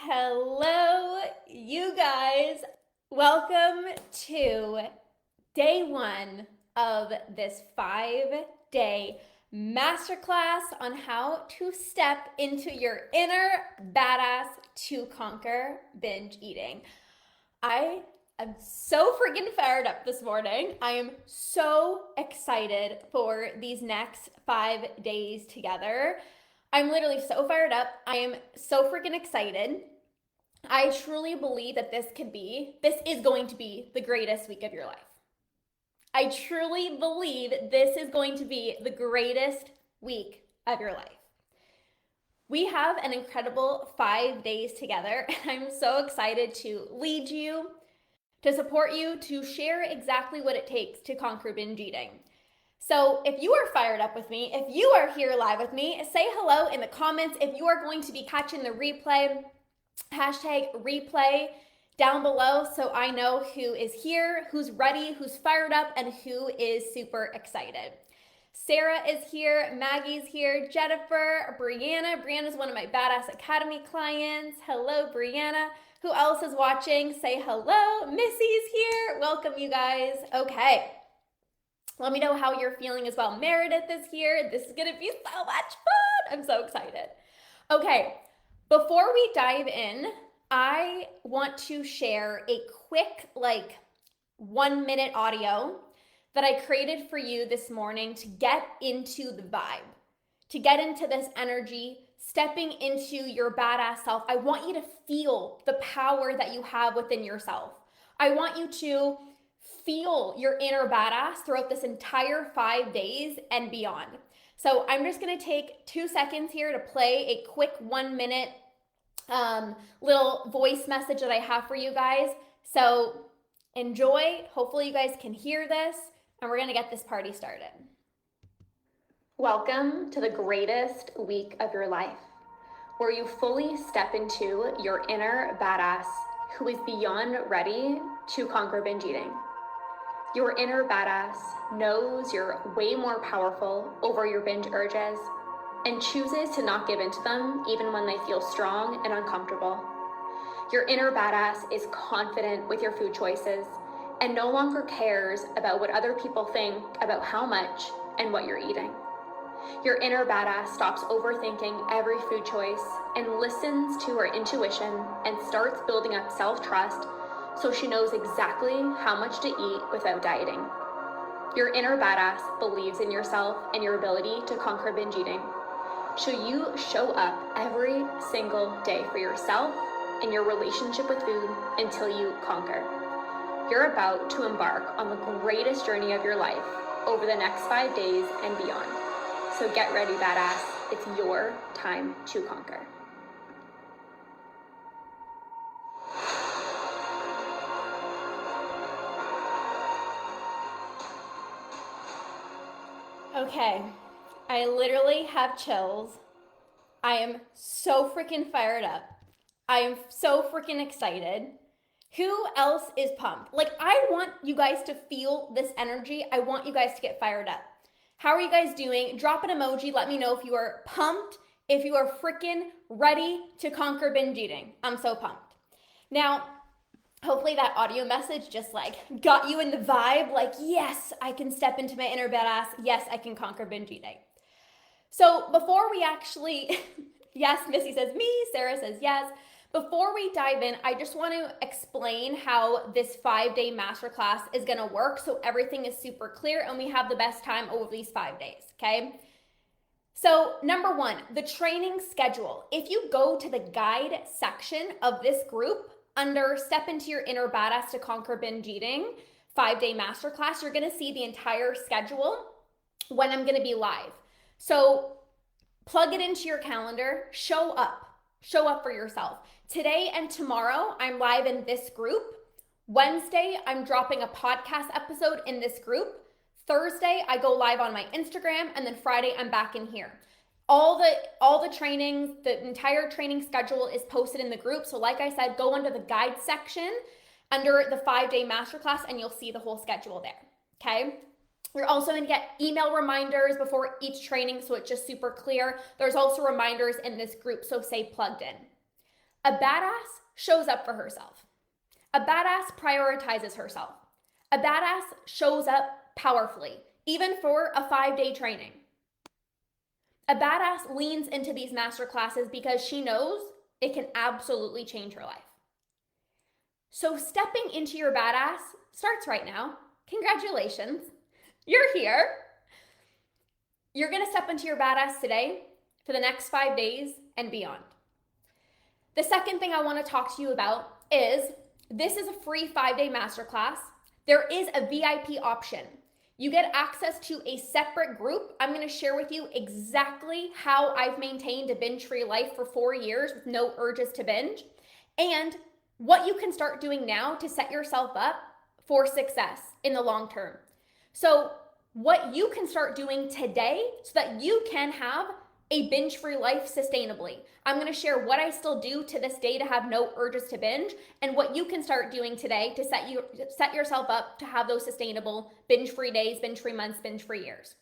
Hello, you guys. Welcome to day one of this 5-day masterclass on how to step into your inner badass to conquer binge eating. I am so freaking fired up this morning. I am so excited for these next 5 days together. I'm literally so fired up. I am so freaking excited. I truly believe that this is going to be the greatest week of your life. I truly believe this is going to be the greatest week of your life. We have an incredible 5 days together, and I'm so excited to lead you, to support you, to share exactly what it takes to conquer binge eating. So if you are fired up with me, if you are here live with me, say hello in the comments. If you are going to be catching the replay, hashtag replay down below so I know who is here, who's ready, who's fired up, and who is super excited. Sarah is here, Maggie's here, Jennifer, Brianna. Brianna's one of my Badass Academy clients. Hello, Brianna. Who else is watching? Say hello. Missy's here. Welcome, you guys. Okay. Let me know how you're feeling as well. Meredith is here. This is going to be so much fun. I'm so excited. Okay, before we dive in, I want to share a quick 1-minute audio that I created for you this morning to get into the vibe, to get into this energy, stepping into your badass self. I want you to feel the power that you have within yourself. I want you to feel your inner badass throughout this entire 5 days and beyond. So I'm just gonna take 2 seconds here to play a quick 1-minute little voice message that I have for you guys. So enjoy. Hopefully you guys can hear this, and we're gonna get this party started. Welcome to the greatest week of your life, where you fully step into your inner badass who is beyond ready to conquer binge eating. Your inner badass knows you're way more powerful over your binge urges and chooses to not give in to them even when they feel strong and uncomfortable. Your inner badass is confident with your food choices and no longer cares about what other people think about how much and what you're eating. Your inner badass stops overthinking every food choice and listens to her intuition and starts building up self-trust so she knows exactly how much to eat without dieting. Your inner badass believes in yourself and your ability to conquer binge eating. So you show up every single day for yourself and your relationship with food until you conquer. You're about to embark on the greatest journey of your life over the next 5 days and beyond. So get ready, badass. It's your time to conquer. Okay, I literally have chills. I am so freaking fired up. I am so freaking excited. Who else is pumped? I want you guys to feel this energy. I want you guys to get fired up. How are you guys doing? Drop an emoji. Let me know if you are pumped, if you are freaking ready to conquer binge eating. I'm so pumped. Now, hopefully that audio message just got you in the vibe, yes, I can step into my inner badass. Yes, I can conquer binge eating. So before we actually, yes, Missy says me, Sarah says yes. Before we dive in, I just want to explain how this 5-day masterclass is going to work so everything is super clear and we have the best time over these 5 days, okay? So number one, the training schedule. If you go to the guide section of this group, under Step Into Your Inner Badass to Conquer Binge Eating 5-day masterclass, you're gonna see the entire schedule when I'm gonna be live. So plug it into your calendar, show up for yourself. Today and tomorrow, I'm live in this group. Wednesday, I'm dropping a podcast episode in this group. Thursday, I go live on my Instagram, and then Friday, I'm back in here. All the trainings, the entire training schedule is posted in the group. So like I said, go under the guide section under the 5-day masterclass and you'll see the whole schedule there, okay? You're also gonna get email reminders before each training so it's just super clear. There's also reminders in this group, so stay plugged in. A badass shows up for herself. A badass prioritizes herself. A badass shows up powerfully, even for a 5-day training. A badass leans into these masterclasses because she knows it can absolutely change her life. So stepping into your badass starts right now. Congratulations. You're here. You're going to step into your badass today for the next 5 days and beyond. The second thing I want to talk to you about is this is a free 5-day masterclass. There is a VIP option. You get access to a separate group. I'm going to share with you exactly how I've maintained a binge-free life for 4 years with no urges to binge, and what you can start doing now to set yourself up for success in the long term. So what you can start doing today so that you can have a binge-free life sustainably. I'm going to share what I still do to this day to have no urges to binge, and what you can start doing today to set yourself up to have those sustainable binge-free days, binge-free months, binge-free years.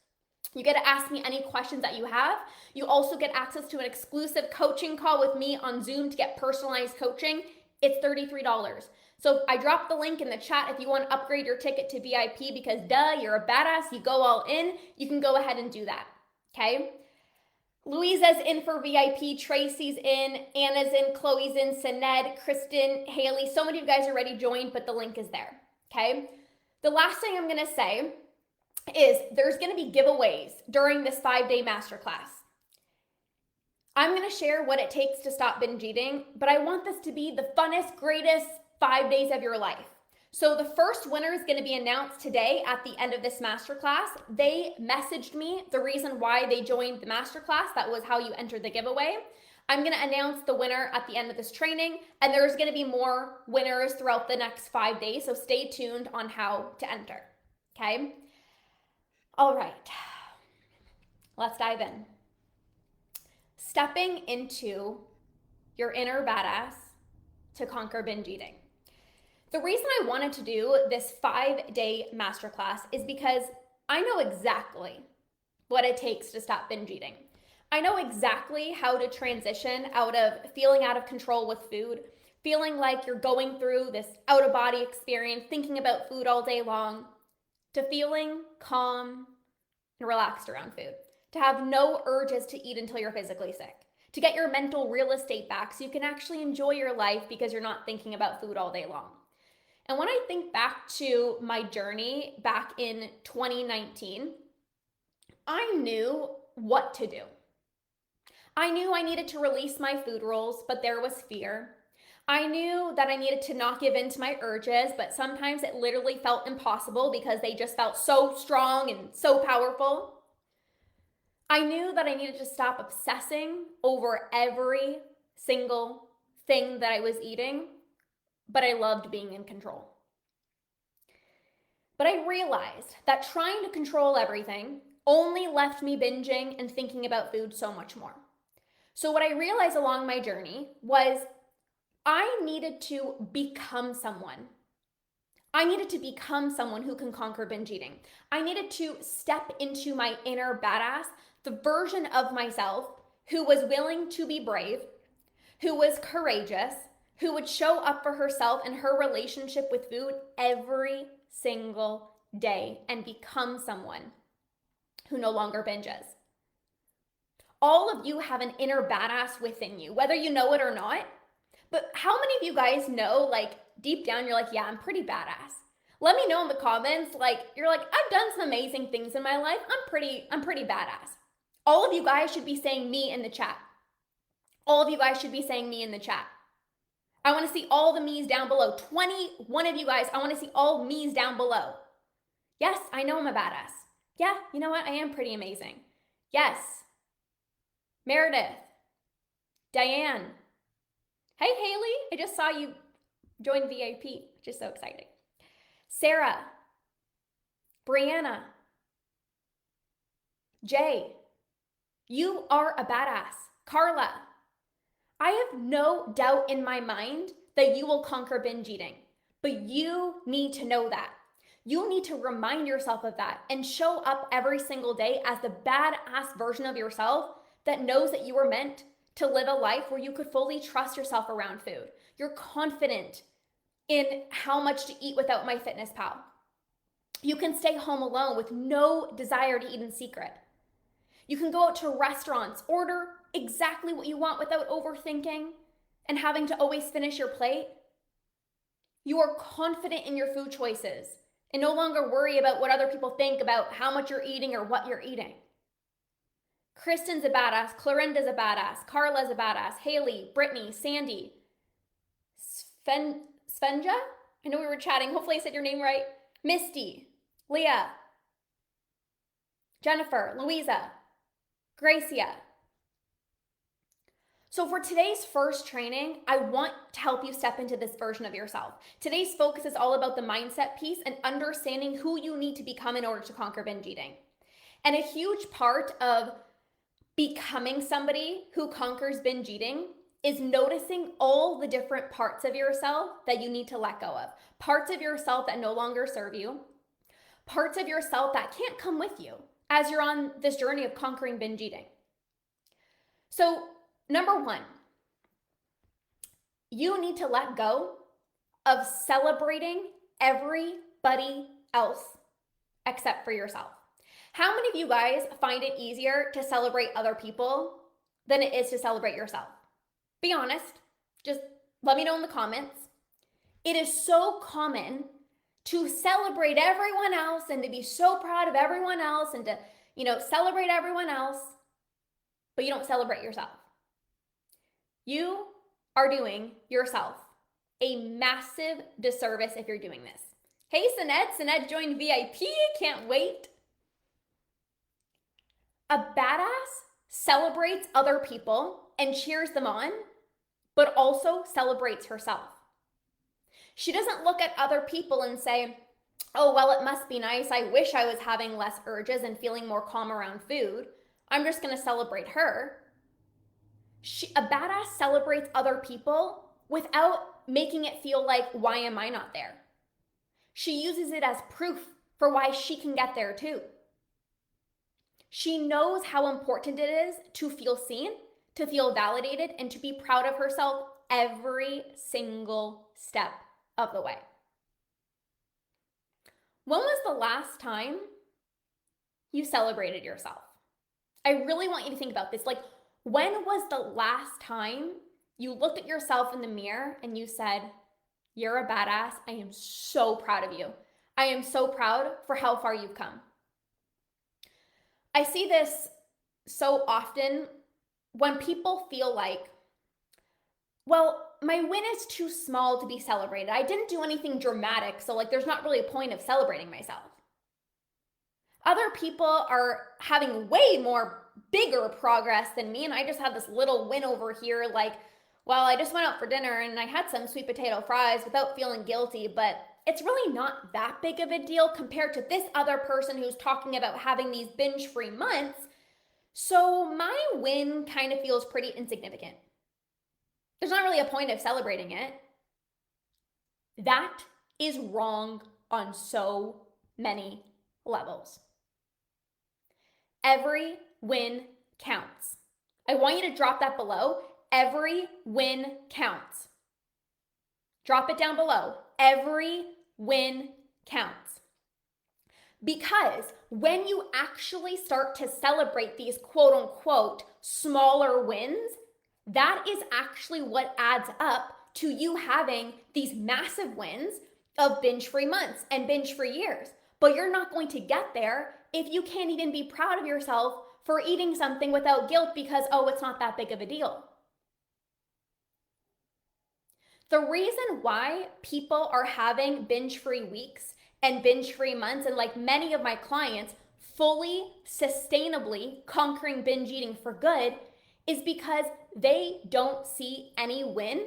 You get to ask me any questions that you have. You also get access to an exclusive coaching call with me on Zoom to get personalized coaching. It's $33. So I dropped the link in the chat if you want to upgrade your ticket to VIP because duh, you're a badass, you go all in, you can go ahead and do that, okay? Louisa's in for VIP, Tracy's in, Anna's in, Chloe's in, Sined, Kristen, Haley. So many of you guys are already joined, but the link is there, okay? The last thing I'm going to say is there's going to be giveaways during this 5-day masterclass. I'm going to share what it takes to stop binge eating, but I want this to be the funnest, greatest 5 days of your life. So the first winner is going to be announced today at the end of this masterclass. They messaged me the reason why they joined the masterclass. That was how you entered the giveaway. I'm going to announce the winner at the end of this training, and there's going to be more winners throughout the next 5 days. So stay tuned on how to enter. Okay. All right. Let's dive in. Stepping into your inner badass to conquer binge eating. The reason I wanted to do this 5-day masterclass is because I know exactly what it takes to stop binge eating. I know exactly how to transition out of feeling out of control with food, feeling like you're going through this out-of-body experience, thinking about food all day long, to feeling calm and relaxed around food, to have no urges to eat until you're physically sick, to get your mental real estate back so you can actually enjoy your life because you're not thinking about food all day long. And when I think back to my journey back in 2019, I knew what to do. I knew I needed to release my food rules, but there was fear. I knew that I needed to not give in to my urges, but sometimes it literally felt impossible because they just felt so strong and so powerful. I knew that I needed to stop obsessing over every single thing that I was eating, but I loved being in control. But I realized that trying to control everything only left me binging and thinking about food so much more. So what I realized along my journey was I needed to become someone. I needed to become someone who can conquer binge eating. I needed to step into my inner badass, the version of myself who was willing to be brave, who was courageous, who would show up for herself and her relationship with food every single day and become someone who no longer binges. All of you have an inner badass within you, whether you know it or not. But how many of you guys know, like deep down, you're like, yeah, I'm pretty badass? Let me know in the comments, like, you're like, I've done some amazing things in my life. I'm pretty badass. All of you guys should be saying me in the chat. All of you guys should be saying me in the chat. I want to see all the me's down below. 21 of you guys, I want to see all me's down below. Yes, I know I'm a badass. Yeah, you know what? I am pretty amazing. Yes. Meredith. Diane. Hey, Haley. I just saw you join VIP, which is so exciting. Sarah. Brianna. Jay. You are a badass. Carla. I have no doubt in my mind that you will conquer binge eating, but you need to know that. You need to remind yourself of that and show up every single day as the badass version of yourself that knows that you were meant to live a life where you could fully trust yourself around food. You're confident in how much to eat without MyFitnessPal. You can stay home alone with no desire to eat in secret. You can go out to restaurants, order exactly what you want without overthinking and having to always finish your plate. You are confident in your food choices and no longer worry about what other people think about how much you're eating or what you're eating. Kristen's a badass, Clarinda's a badass, Carla's a badass, Haley, Brittany, Sandy, Svenja? I know we were chatting, hopefully I said your name right. Misty, Leah, Jennifer, Louisa, Gracia. So for today's first training, I want to help you step into this version of yourself. Today's focus is all about the mindset piece and understanding who you need to become in order to conquer binge eating. And a huge part of becoming somebody who conquers binge eating is noticing all the different parts of yourself that you need to let go of. Parts of yourself that no longer serve you. Parts of yourself that can't come with you as you're on this journey of conquering binge eating. So, number one, you need to let go of celebrating everybody else except for yourself. How many of you guys find it easier to celebrate other people than it is to celebrate yourself? Be honest. Just let me know in the comments. It is so common to celebrate everyone else and to be so proud of everyone else and to, celebrate everyone else, but you don't celebrate yourself. You are doing yourself a massive disservice if you're doing this. Hey, Sinette joined VIP. Can't wait. A badass celebrates other people and cheers them on, but also celebrates herself. She doesn't look at other people and say, oh, well, it must be nice. I wish I was having less urges and feeling more calm around food. I'm just going to celebrate her. A badass celebrates other people without making it feel like, why am I not there? She uses it as proof for why she can get there too. She knows how important it is to feel seen, to feel validated, and to be proud of herself every single step of the way. When was the last time you celebrated yourself? I really want you to think about this. Like, when was the last time you looked at yourself in the mirror and you said, you're a badass. I am so proud of you. I am so proud for how far you've come. I see this so often when people feel like, well, my win is too small to be celebrated. I didn't do anything dramatic, so there's not really a point of celebrating myself. Other people are having way more bigger progress than me, and I just have this little win over here, well, I just went out for dinner and I had some sweet potato fries without feeling guilty, but it's really not that big of a deal compared to this other person who's talking about having these binge-free months. So my win kind of feels pretty insignificant. There's not really a point of celebrating it. That is wrong on so many levels. Every win counts. I want you to drop that below. Every win counts. Drop it down below. Every win counts. Because when you actually start to celebrate these quote unquote smaller wins, that is actually what adds up to you having these massive wins of binge-free months and binge-free years. But you're not going to get there if you can't even be proud of yourself for eating something without guilt because, oh, it's not that big of a deal. The reason why people are having binge-free weeks and binge-free months, and many of my clients fully, sustainably conquering binge eating for good, is because they don't see any win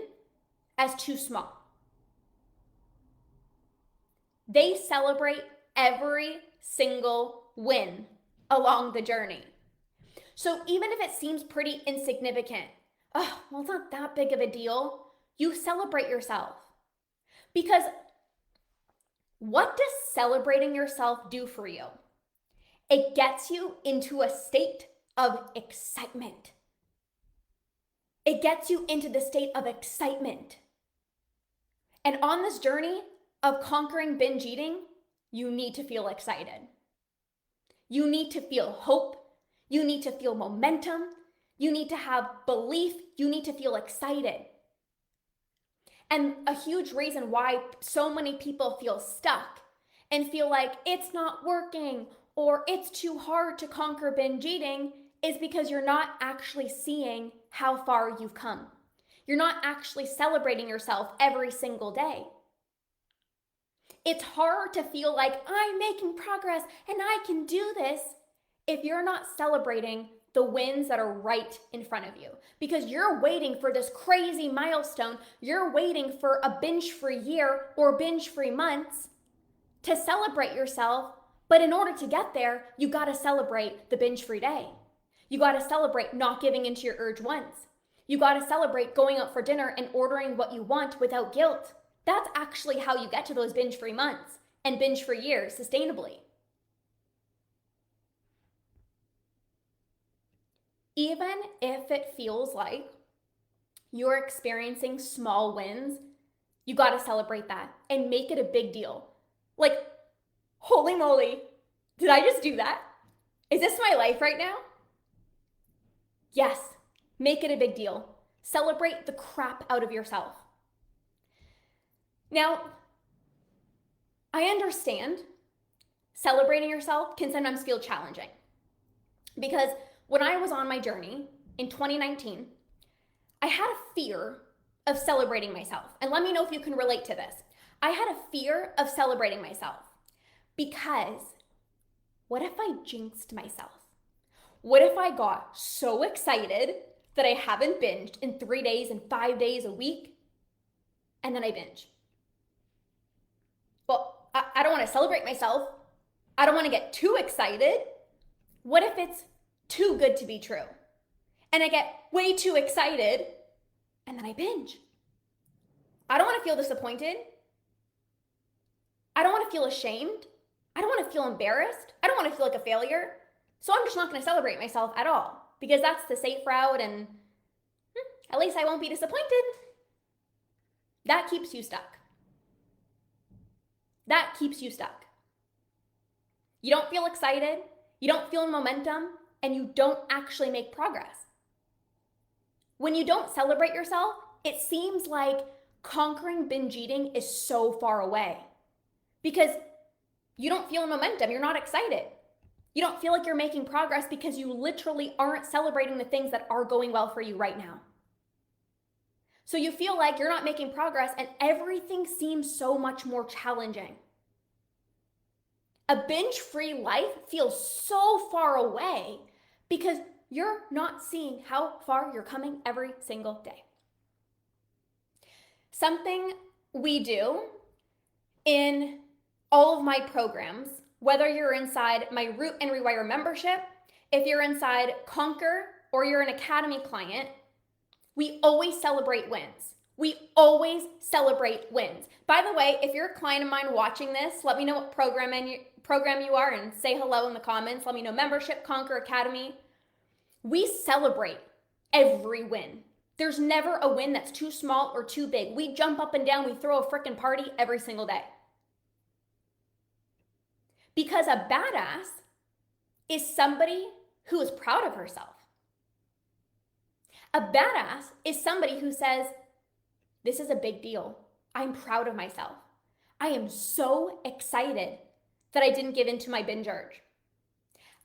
as too small. They celebrate every single win along the journey. So even if it seems pretty insignificant, oh, well, it's not that big of a deal, you celebrate yourself. Because what does celebrating yourself do for you? It gets you into a state of excitement. It gets you into the state of excitement. And on this journey of conquering binge eating, you need to feel excited. You need to feel hope. You need to feel momentum. You need to have belief. You need to feel excited. And a huge reason why so many people feel stuck and feel like it's not working or it's too hard to conquer binge eating is because you're not actually seeing how far you've come. You're not actually celebrating yourself every single day. It's hard to feel like I'm making progress and I can do this if you're not celebrating the wins that are right in front of you, because you're waiting for this crazy milestone. You're waiting for a binge-free year or binge-free months to celebrate yourself. But in order to get there, you got to celebrate the binge-free day. You got to celebrate not giving into your urge once. You got to celebrate going out for dinner and ordering what you want without guilt. That's actually how you get to those binge-free months and binge-free years sustainably. Even if it feels like you're experiencing small wins, you got to celebrate that and make it a big deal. Like, holy moly, did I just do that? Is this my life right now? Yes, make it a big deal. Celebrate the crap out of yourself. Now, I understand celebrating yourself can sometimes feel challenging, because when I was on my journey in 2019, I had a fear of celebrating myself. And let me know if you can relate to this. I had a fear of celebrating myself because what if I jinxed myself? What if I got so excited that I haven't binged in 3 days and 5 days a week, and then I binge? Well, I don't want to celebrate myself. I don't want to get too excited. What if it's too good to be true and I get way too excited and then I binge? I don't want to feel disappointed. I don't want to feel ashamed. I don't want to feel embarrassed. I don't want to feel like a failure. So I'm just not going to celebrate myself at all, because that's the safe route, and at least I won't be disappointed. That keeps you stuck. That keeps you stuck. You don't feel excited, you don't feel momentum, and you don't actually make progress. When you don't celebrate yourself, it seems like conquering binge eating is so far away, because you don't feel momentum, you're not excited. You don't feel like you're making progress because you literally aren't celebrating the things that are going well for you right now. So you feel like you're not making progress and everything seems so much more challenging. A binge-free life feels so far away because you're not seeing how far you're coming every single day. Something we do in all of my programs, whether you're inside my Root and Rewire membership, if you're inside Conquer, or you're an Academy client, we always celebrate wins. We always celebrate wins. By the way, if you're a client of mine watching this, let me know what program you are and say hello in the comments. Let me know membership, Conquer, Academy. We celebrate every win. There's never a win that's too small or too big. We jump up and down, we throw a freaking party every single day. Because a badass is somebody who is proud of herself. A badass is somebody who says, this is a big deal. I'm proud of myself. I am so excited that I didn't give in to my binge urge.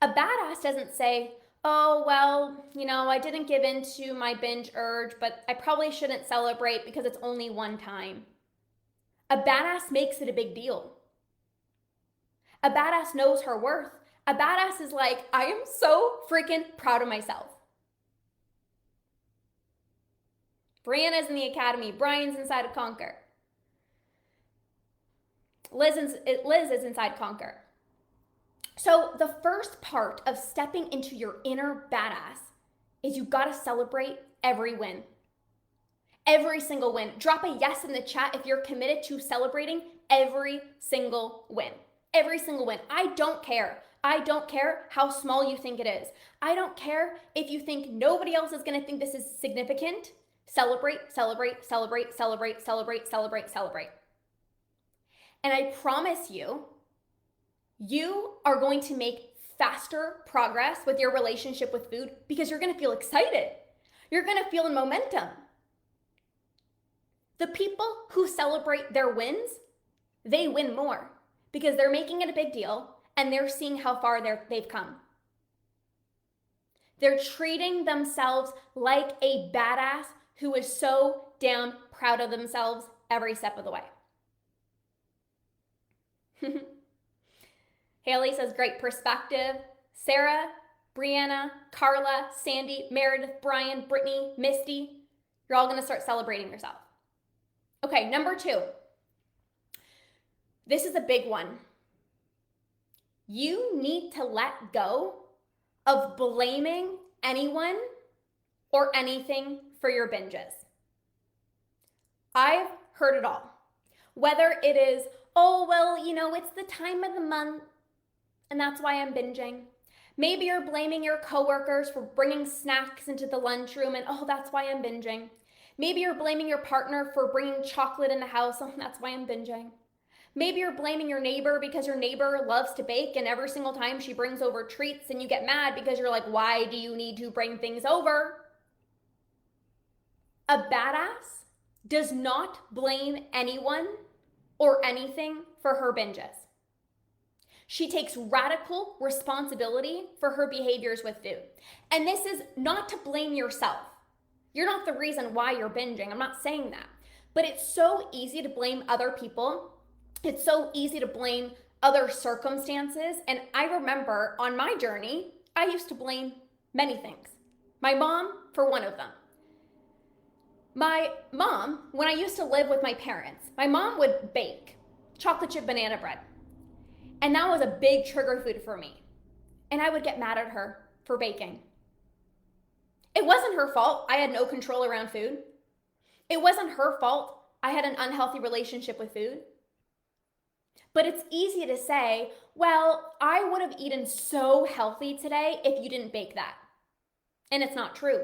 A badass doesn't say, oh, well, I didn't give in to my binge urge, but I probably shouldn't celebrate because it's only one time. A badass makes it a big deal. A badass knows her worth. A badass is like, I am so freaking proud of myself. Brianna's in the Academy. Brian's inside of Conquer. Liz is inside Conquer. So the first part of stepping into your inner badass is you gotta celebrate every win. Every single win. Drop a yes in the chat if you're committed to celebrating every single win. Every single win. I don't care. I don't care how small you think it is. I don't care if you think nobody else is going to think this is significant. Celebrate, celebrate, celebrate, celebrate, celebrate, celebrate, celebrate. And I promise you, you are going to make faster progress with your relationship with food because you're going to feel excited. You're going to feel in momentum. The people who celebrate their wins, they win more because they're making it a big deal and they're seeing how far they've come. They're treating themselves like a badass who is so damn proud of themselves every step of the way. Haley says, great perspective. Sarah, Brianna, Carla, Sandy, Meredith, Brian, Brittany, Misty, you're all going to start celebrating yourself. Okay, number 2. This is a big one. You need to let go of blaming anyone or anything for your binges. I've heard it all. Whether it is, oh, well, it's the time of the month and that's why I'm binging. Maybe you're blaming your coworkers for bringing snacks into the lunchroom and, oh, that's why I'm binging. Maybe you're blaming your partner for bringing chocolate in the house. Oh, that's why I'm binging. Maybe you're blaming your neighbor because your neighbor loves to bake and every single time she brings over treats and you get mad because you're like, why do you need to bring things over? A badass does not blame anyone or anything for her binges. She takes radical responsibility for her behaviors with food. And this is not to blame yourself. You're not the reason why you're binging. I'm not saying that. But it's so easy to blame other people. It's so easy to blame other circumstances. And I remember on my journey, I used to blame many things. My mom for one of them. My mom, when I used to live with my parents, my mom would bake chocolate chip banana bread. And that was a big trigger food for me. And I would get mad at her for baking. It wasn't her fault I had no control around food. It wasn't her fault I had an unhealthy relationship with food. But it's easy to say, well, I would have eaten so healthy today if you didn't bake that. And it's not true.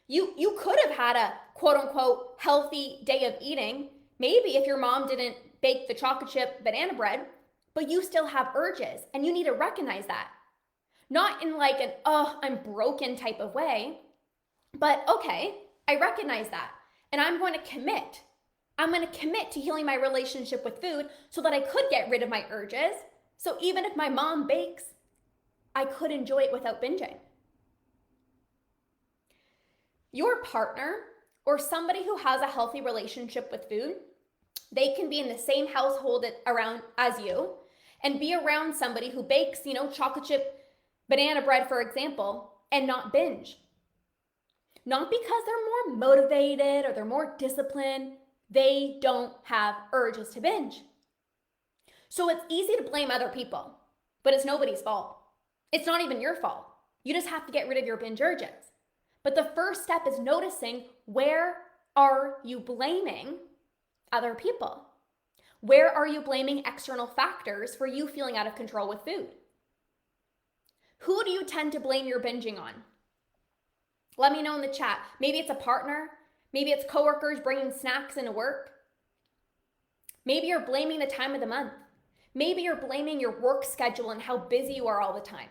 You could have had a quote unquote healthy day of eating, maybe if your mom didn't bake the chocolate chip banana bread, but you still have urges and you need to recognize that. Not in like an, oh, I'm broken type of way, but okay, I recognize that and I'm going to commit. I'm going to commit to healing my relationship with food so that I could get rid of my urges. So even if my mom bakes, I could enjoy it without binging. Your partner or somebody who has a healthy relationship with food, they can be in the same household around as you and be around somebody who bakes, chocolate chip banana bread, for example, and not binge. Not because they're more motivated or they're more disciplined. They don't have urges to binge. So it's easy to blame other people, but it's nobody's fault. It's not even your fault. You just have to get rid of your binge urges. But the first step is noticing, where are you blaming other people? Where are you blaming external factors for you feeling out of control with food? Who do you tend to blame your binging on? Let me know in the chat. Maybe it's a partner. Maybe it's coworkers bringing snacks into work. Maybe you're blaming the time of the month. Maybe you're blaming your work schedule and how busy you are all the time.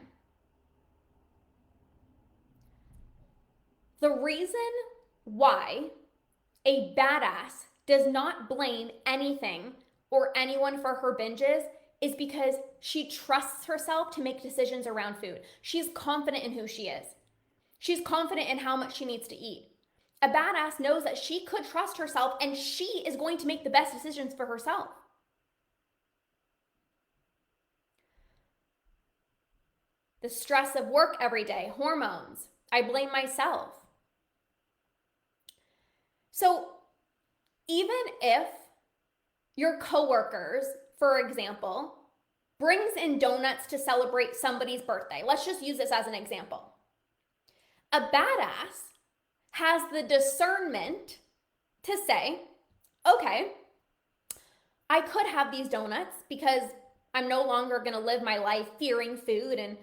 The reason why a badass does not blame anything or anyone for her binges is because she trusts herself to make decisions around food. She's confident in who she is. She's confident in how much she needs to eat. A badass knows that she could trust herself and she is going to make the best decisions for herself. The stress of work every day, hormones. I blame myself. So even if your coworkers, for example, brings in donuts to celebrate somebody's birthday, let's just use this as an example. A badass has the discernment to say, okay, I could have these donuts because I'm no longer going to live my life fearing food and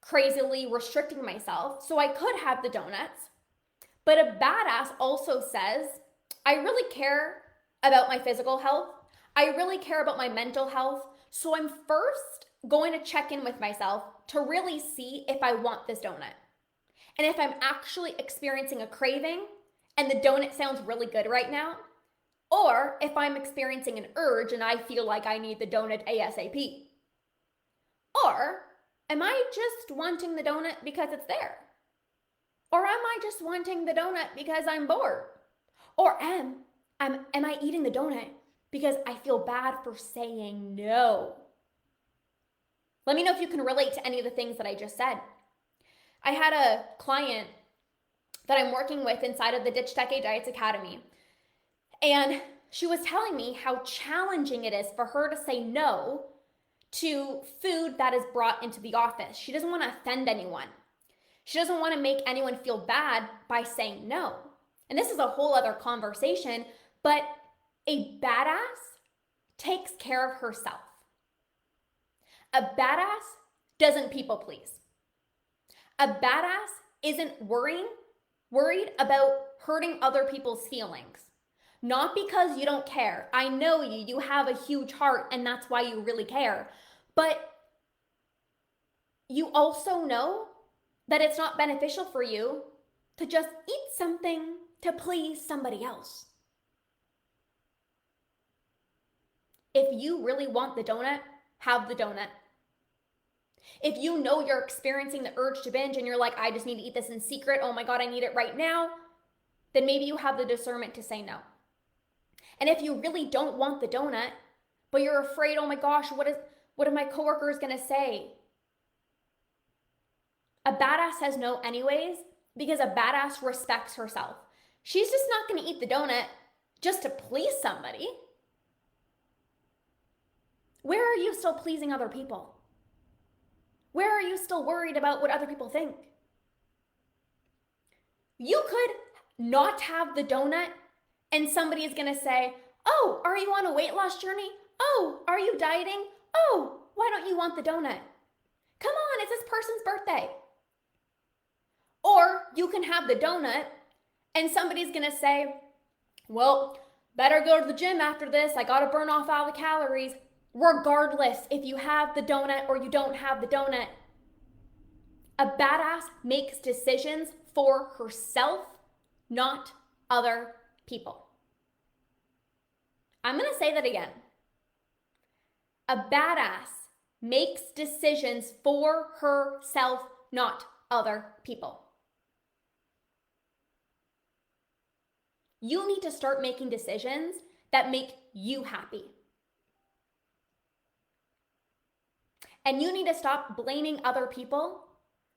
crazily restricting myself. So I could have the donuts. But a badass also says, I really care about my physical health. I really care about my mental health. So I'm first going to check in with myself to really see if I want this donut. And if I'm actually experiencing a craving and the donut sounds really good right now, or if I'm experiencing an urge and I feel like I need the donut ASAP. Or am I just wanting the donut because it's there? Or am I just wanting the donut because I'm bored? Or am I eating the donut because I feel bad for saying no? Let me know if you can relate to any of the things that I just said. I had a client that I'm working with inside of the Ditch Decade Diets Academy, and she was telling me how challenging it is for her to say no to food that is brought into the office. She doesn't want to offend anyone. She doesn't want to make anyone feel bad by saying no. And this is a whole other conversation, but a badass takes care of herself. A badass doesn't people please. A badass isn't worried about hurting other people's feelings. Not because you don't care. I know you have a huge heart and that's why you really care. But you also know that it's not beneficial for you to just eat something to please somebody else. If you really want the donut, have the donut. If you know you're experiencing the urge to binge and you're like, I just need to eat this in secret, oh my God, I need it right now, then maybe you have the discernment to say no. And if you really don't want the donut, but you're afraid, oh my gosh, what are my coworkers gonna say? A badass says no anyways, because a badass respects herself. She's just not gonna eat the donut just to please somebody. Where are you still pleasing other people? Where are you still worried about what other people think? You could not have the donut and somebody is gonna say, oh, are you on a weight loss journey? Oh, are you dieting? Oh, why don't you want the donut? Come on, it's this person's birthday. Or you can have the donut and somebody's gonna say, well, better go to the gym after this. I gotta burn off all the calories. Regardless if you have the donut or you don't have the donut, a badass makes decisions for herself, not other people. I'm gonna say that again. A badass makes decisions for herself, not other people. You need to start making decisions that make you happy. And you need to stop blaming other people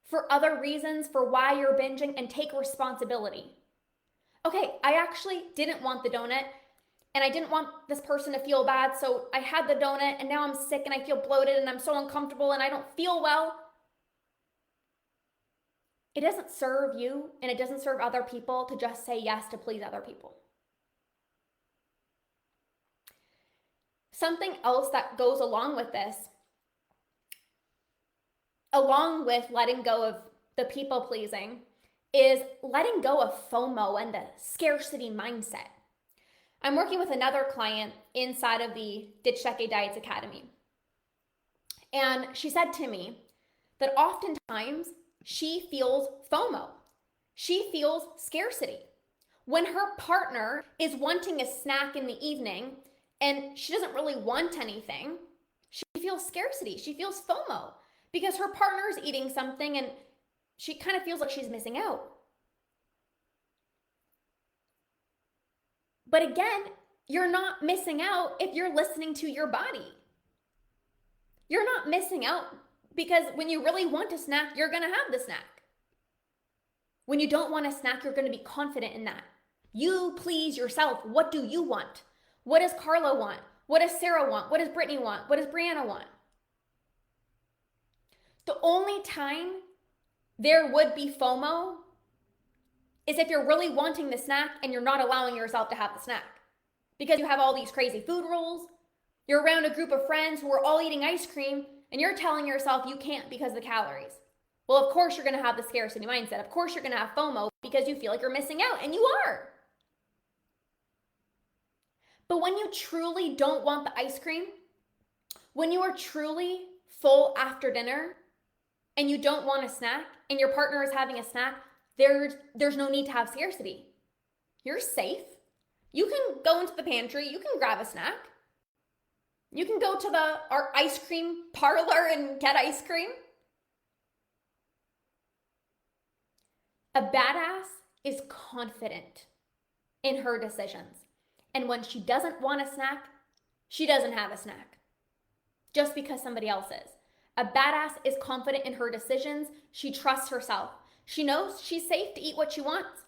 for other reasons for why you're binging and take responsibility. Okay, I actually didn't want the donut and I didn't want this person to feel bad, so I had the donut and now I'm sick and I feel bloated and I'm so uncomfortable and I don't feel well. It doesn't serve you and it doesn't serve other people to just say yes to please other people. Something else that goes along with this, along with letting go of the people pleasing, is letting go of FOMO and the scarcity mindset. I'm working with another client inside of the Ditch Decade Diets Academy. And she said to me that oftentimes she feels FOMO. She feels scarcity. When her partner is wanting a snack in the evening and she doesn't really want anything, she feels scarcity. She feels FOMO because her partner is eating something and she kind of feels like she's missing out. But again, you're not missing out if you're listening to your body. You're not missing out because when you really want a snack, you're going to have the snack. When you don't want a snack, you're going to be confident in that. You please yourself. What do you want? What does Carla want? What does Sarah want? What does Brittany want? What does Brianna want? The only time there would be FOMO is if you're really wanting the snack and you're not allowing yourself to have the snack because you have all these crazy food rules You're around a group of friends who are all eating ice cream and you're telling yourself you can't because of the calories. Well, of course you're going to have the scarcity mindset. Of course you're going to have FOMO because you feel like you're missing out, and you are. But when you truly don't want the ice cream, when you are truly full after dinner and you don't want a snack and your partner is having a snack, there's no need to have scarcity. You're safe. You can go into the pantry, you can grab a snack. You can go to our ice cream parlor and get ice cream. A badass is confident in her decisions. And when she doesn't want a snack, she doesn't have a snack. Just because somebody else is. A badass is confident in her decisions. She trusts herself. She knows she's safe to eat what she wants.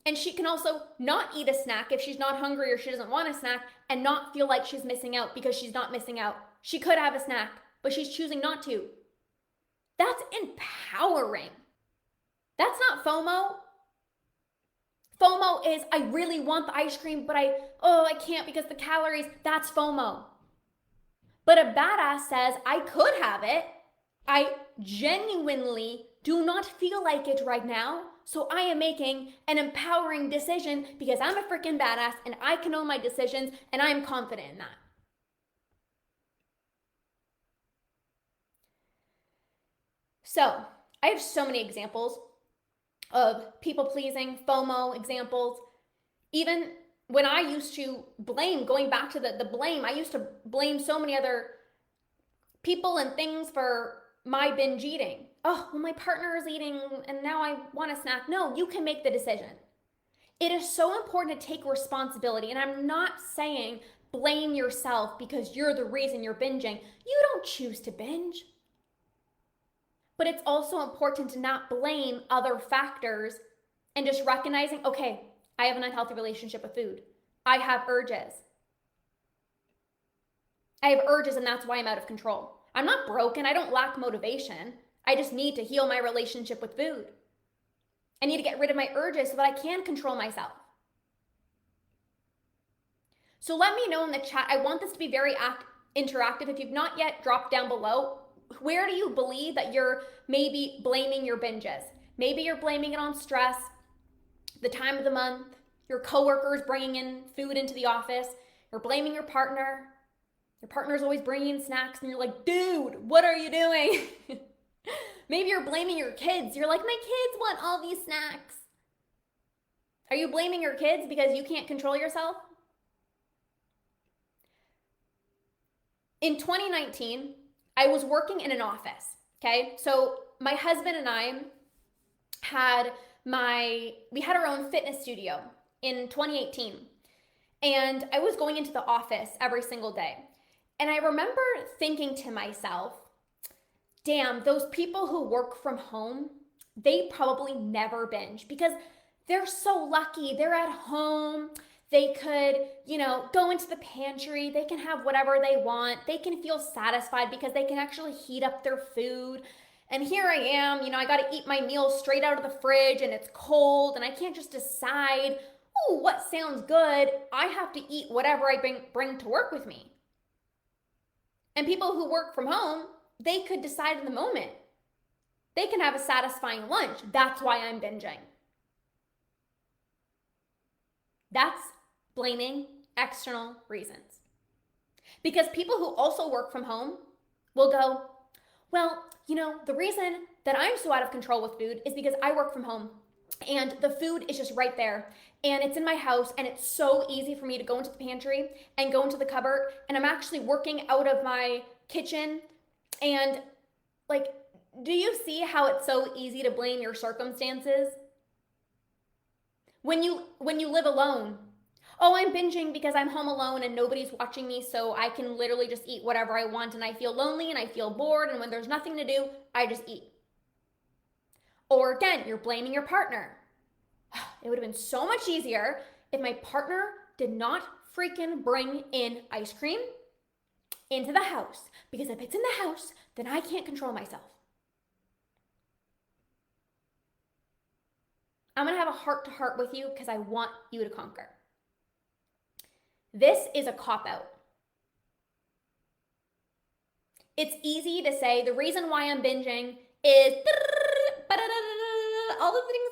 And she can also not eat a snack if she's not hungry or she doesn't want a snack and not feel like she's missing out because she's not missing out. She could have a snack, but she's choosing not to. That's empowering. That's not FOMO. FOMO is, I really want the ice cream, but I can't because the calories. That's FOMO. But a badass says, I could have it. I genuinely do not feel like it right now. So I am making an empowering decision because I'm a freaking badass and I can own my decisions and I'm confident in that. So I have so many examples of people pleasing, FOMO examples. Even when I used to blame, going back to the blame, I used to blame so many other people and things for my binge eating. Oh, well, my partner is eating and now I want a snack. No, you can make the decision. It is so important to take responsibility. And I'm not saying blame yourself because you're the reason you're binging. You don't choose to binge. But it's also important to not blame other factors and just recognizing, okay, I have an unhealthy relationship with food. I have urges. I have urges and that's why I'm out of control. I'm not broken. I don't lack motivation. I just need to heal my relationship with food. I need to get rid of my urges so that I can control myself. So let me know in the chat. I want this to be very interactive. If you've not yet, drop down below. Where do you believe that you're maybe blaming your binges? Maybe you're blaming it on stress, the time of the month, your coworkers bringing in food into the office. You're blaming your partner. Your partner's always bringing in snacks and you're like, dude, what are you doing? Maybe you're blaming your kids. You're like, my kids want all these snacks. Are you blaming your kids because you can't control yourself? In 2019, I was working in an office, okay? So my husband and I we had our own fitness studio in 2018. And I was going into the office every single day. And I remember thinking to myself, damn, those people who work from home, they probably never binge because they're so lucky. They're at home. They could, go into the pantry. They can have whatever they want. They can feel satisfied because they can actually heat up their food. And here I am, I got to eat my meal straight out of the fridge and it's cold and I can't just decide, what sounds good? I have to eat whatever I bring to work with me. And people who work from home, they could decide in the moment. They can have a satisfying lunch. That's why I'm binging. That's blaming external reasons. Because people who also work from home will go, well, the reason that I'm so out of control with food is because I work from home and the food is just right there and it's in my house and it's so easy for me to go into the pantry and go into the cupboard and I'm actually working out of my kitchen. And do you see how it's so easy to blame your circumstances? When you live alone, I'm binging because I'm home alone and nobody's watching me, so I can literally just eat whatever I want and I feel lonely and I feel bored, and when there's nothing to do, I just eat. Or again, you're blaming your partner. It would have been so much easier if my partner did not freaking bring in ice cream into the house, because if it's in the house, then I can't control myself. I'm going to have a heart-to-heart with you because I want you to conquer. This is a cop-out. It's easy to say the reason why I'm binging is all the things,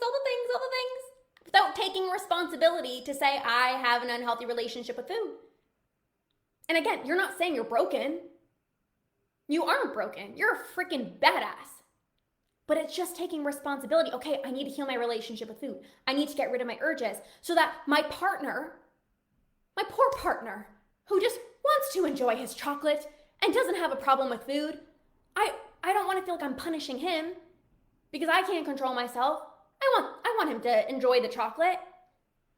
without taking responsibility to say I have an unhealthy relationship with food. And again, you're not saying you're broken. You aren't broken. You're a freaking badass. But it's just taking responsibility. Okay, I need to heal my relationship with food. I need to get rid of my urges so that my partner, my poor partner, who just wants to enjoy his chocolate and doesn't have a problem with food, I don't want to feel like I'm punishing him because I can't control myself. I want him to enjoy the chocolate.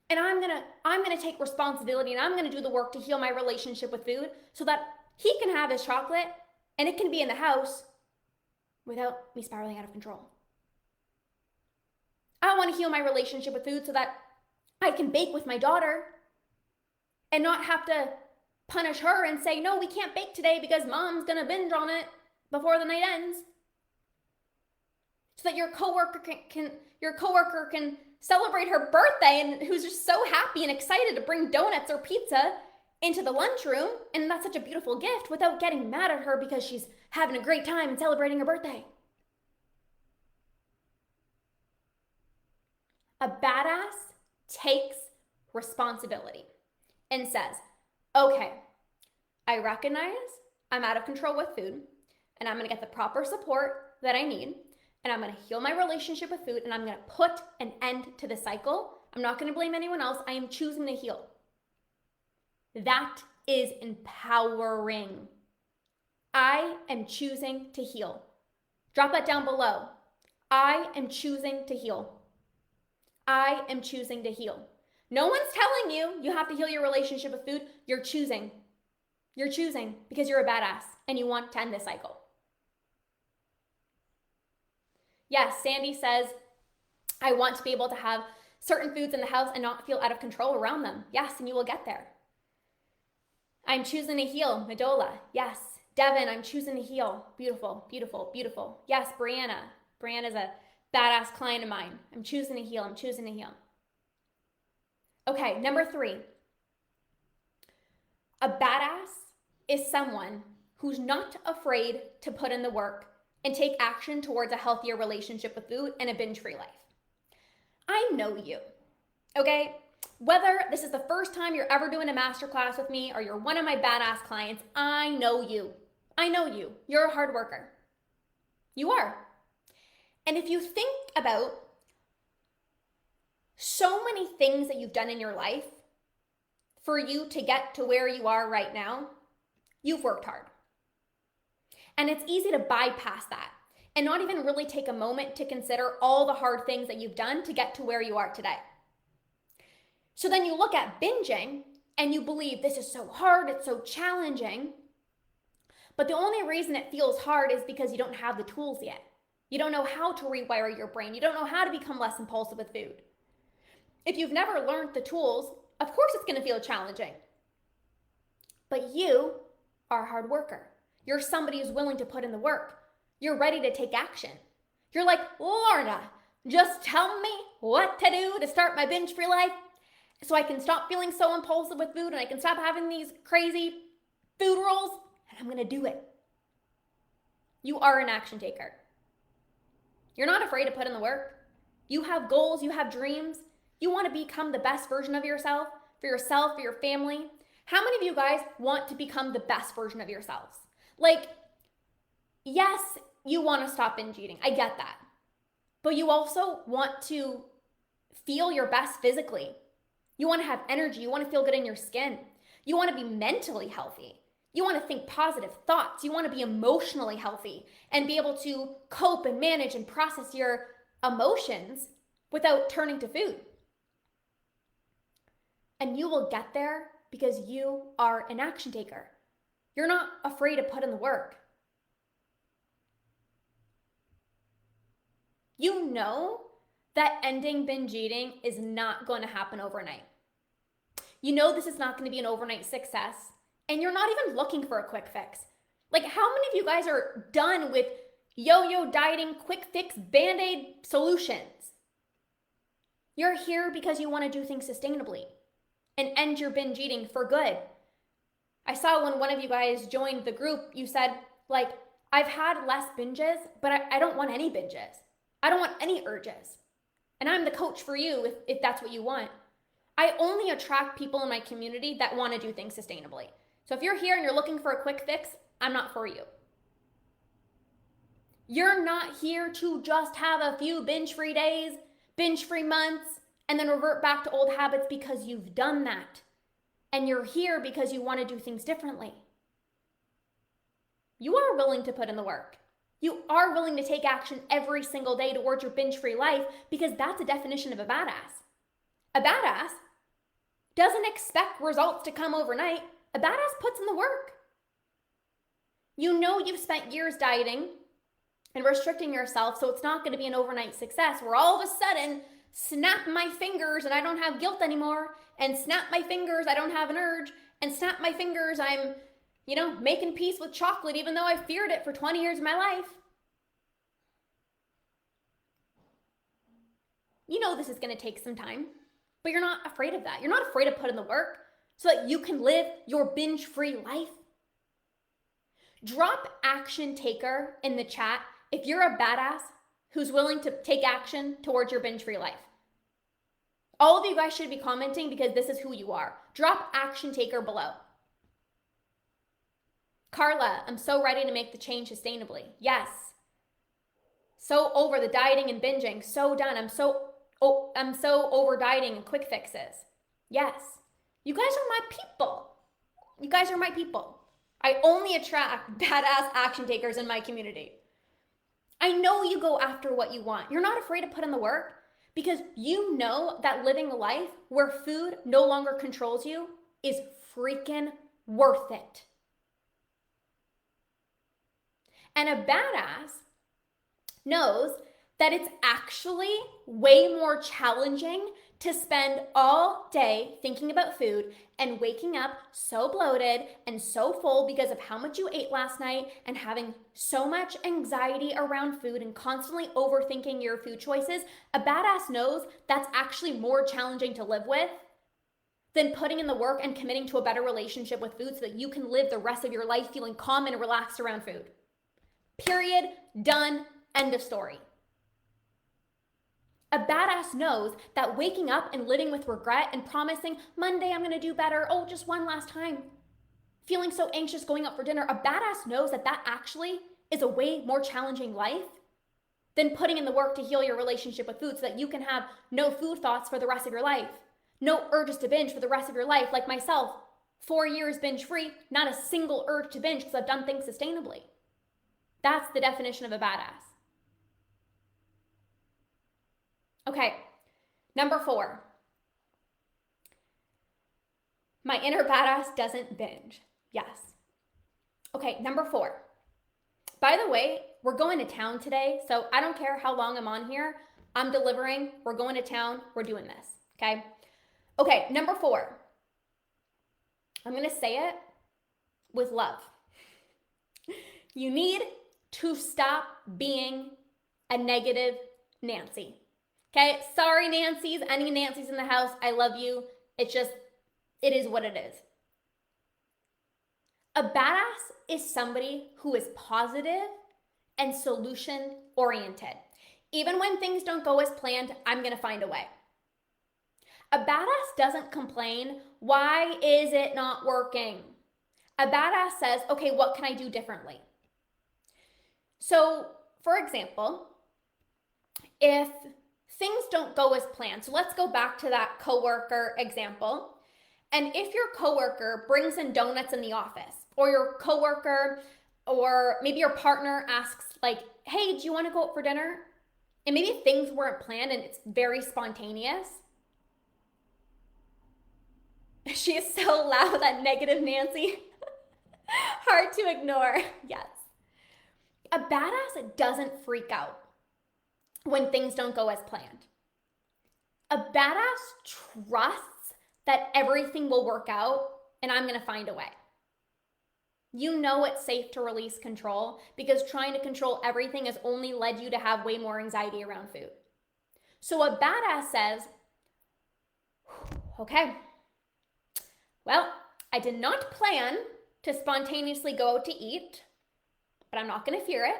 And I'm gonna take responsibility and I'm gonna do the work to heal my relationship with food so that he can have his chocolate and it can be in the house without me spiraling out of control. I want to heal my relationship with food so that I can bake with my daughter and not have to punish her and say, no, we can't bake today because mom's gonna binge on it before the night ends. So that your coworker can celebrate her birthday and who's just so happy and excited to bring donuts or pizza into the lunchroom, and that's such a beautiful gift, without getting mad at her because she's having a great time and celebrating her birthday. A badass takes responsibility and says, okay, I recognize I'm out of control with food and I'm gonna get the proper support that I need and I'm gonna heal my relationship with food and I'm gonna put an end to the cycle. I'm not gonna blame anyone else. I am choosing to heal. That is empowering. I am choosing to heal. Drop that down below. I am choosing to heal. I am choosing to heal. No one's telling you have to heal your relationship with food. You're choosing. You're choosing because you're a badass and you want to end this cycle. Yes, Sandy says, I want to be able to have certain foods in the house and not feel out of control around them. Yes, and you will get there. I'm choosing to heal. Madola, yes. Devin, I'm choosing to heal. Beautiful, beautiful, beautiful. Yes, Brianna. Brianna's a badass client of mine. I'm choosing to heal. I'm choosing to heal. Okay, number 3. A badass is someone who's not afraid to put in the work and take action towards a healthier relationship with food and a binge-free life. I know you, okay? Whether this is the first time you're ever doing a masterclass with me or you're one of my badass clients, I know you. I know you. You're a hard worker. You are. And if you think about so many things that you've done in your life for you to get to where you are right now, you've worked hard. And it's easy to bypass that and not even really take a moment to consider all the hard things that you've done to get to where you are today. So then you look at binging and you believe this is so hard, it's so challenging. But the only reason it feels hard is because you don't have the tools yet. You don't know how to rewire your brain. You don't know how to become less impulsive with food. If you've never learned the tools, of course it's going to feel challenging. But you are a hard worker. You're somebody who's willing to put in the work. You're ready to take action. You're like, Lorna, just tell me what to do to start my binge-free life so I can stop feeling so impulsive with food and I can stop having these crazy food rules, and I'm going to do it. You are an action taker. You're not afraid to put in the work. You have goals, you have dreams. You want to become the best version of yourself, for your family. How many of you guys want to become the best version of yourselves? Like, yes, you want to stop binge eating. I get that. But you also want to feel your best physically. You want to have energy. You want to feel good in your skin. You want to be mentally healthy. You want to think positive thoughts. You want to be emotionally healthy and be able to cope and manage and process your emotions without turning to food. And you will get there because you are an action taker. You're not afraid to put in the work. You know that ending binge eating is not going to happen overnight. You know this is not going to be an overnight success, and you're not even looking for a quick fix. Like, how many of you guys are done with yo-yo dieting, quick fix, band-aid solutions? You're here because you want to do things sustainably and end your binge eating for good. I saw when one of you guys joined the group, you said, like, I've had less binges, but I don't want any binges. I don't want any urges. And I'm the coach for you if that's what you want. I only attract people in my community that want to do things sustainably. So if you're here and you're looking for a quick fix, I'm not for you. You're not here to just have a few binge-free days, binge-free months, and then revert back to old habits because you've done that. And you're here because you want to do things differently. You are willing to put in the work. You are willing to take action every single day towards your binge-free life because that's a definition of a badass. A badass doesn't expect results to come overnight. A badass puts in the work. You know you've spent years dieting and restricting yourself, so it's not going to be an overnight success where all of a sudden, snap my fingers and I don't have guilt anymore, and snap my fingers, I don't have an urge, and snap my fingers, I'm, making peace with chocolate even though I feared it for 20 years of my life. You know this is going to take some time, but you're not afraid of that. You're not afraid to put in the work so that you can live your binge-free life. Drop action taker in the chat if you're a badass who's willing to take action towards your binge-free life. All of you guys should be commenting because this is who you are. Drop action taker below. Carla, I'm so ready to make the change sustainably. Yes. So over the dieting and binging. So done. I'm so over dieting and quick fixes. Yes. You guys are my people. You guys are my people. I only attract badass action takers in my community. I know you go after what you want. You're not afraid to put in the work because you know that living a life where food no longer controls you is freaking worth it. And a badass knows that it's actually way more challenging to spend all day thinking about food and waking up so bloated and so full because of how much you ate last night and having so much anxiety around food and constantly overthinking your food choices. A badass knows that's actually more challenging to live with than putting in the work and committing to a better relationship with food so that you can live the rest of your life feeling calm and relaxed around food. Period. Done. End of story. A badass knows that waking up and living with regret and promising Monday I'm going to do better, oh, just one last time, feeling so anxious going out for dinner, a badass knows that that actually is a way more challenging life than putting in the work to heal your relationship with food so that you can have no food thoughts for the rest of your life, no urges to binge for the rest of your life, like myself, 4 years binge free, not a single urge to binge because I've done things sustainably. That's the definition of a badass. Okay, number 4. My inner badass doesn't binge. Yes. Okay, number 4. By the way, we're going to town today, so I don't care how long I'm on here. I'm delivering. We're going to town. We're doing this, okay? Okay, number 4. I'm going to say it with love. You need to stop being a negative Nancy. Okay, sorry Nancy's, any Nancy's in the house, I love you. It is what it is. A badass is somebody who is positive and solution oriented. Even when things don't go as planned, I'm gonna find a way. A badass doesn't complain, why is it not working? A badass says, okay, what can I do differently? So, for example, if things don't go as planned, so let's go back to that coworker example. And if your coworker brings in donuts in the office, or your coworker, or maybe your partner asks like, hey, do you want to go out for dinner? And maybe things weren't planned and it's very spontaneous. She is so loud, that negative Nancy. Hard to ignore. Yes. A badass doesn't freak out when things don't go as planned. A badass trusts that everything will work out and I'm going to find a way. You know it's safe to release control because trying to control everything has only led you to have way more anxiety around food. So a badass says, okay, well, I did not plan to spontaneously go out to eat. but I'm not going to fear it.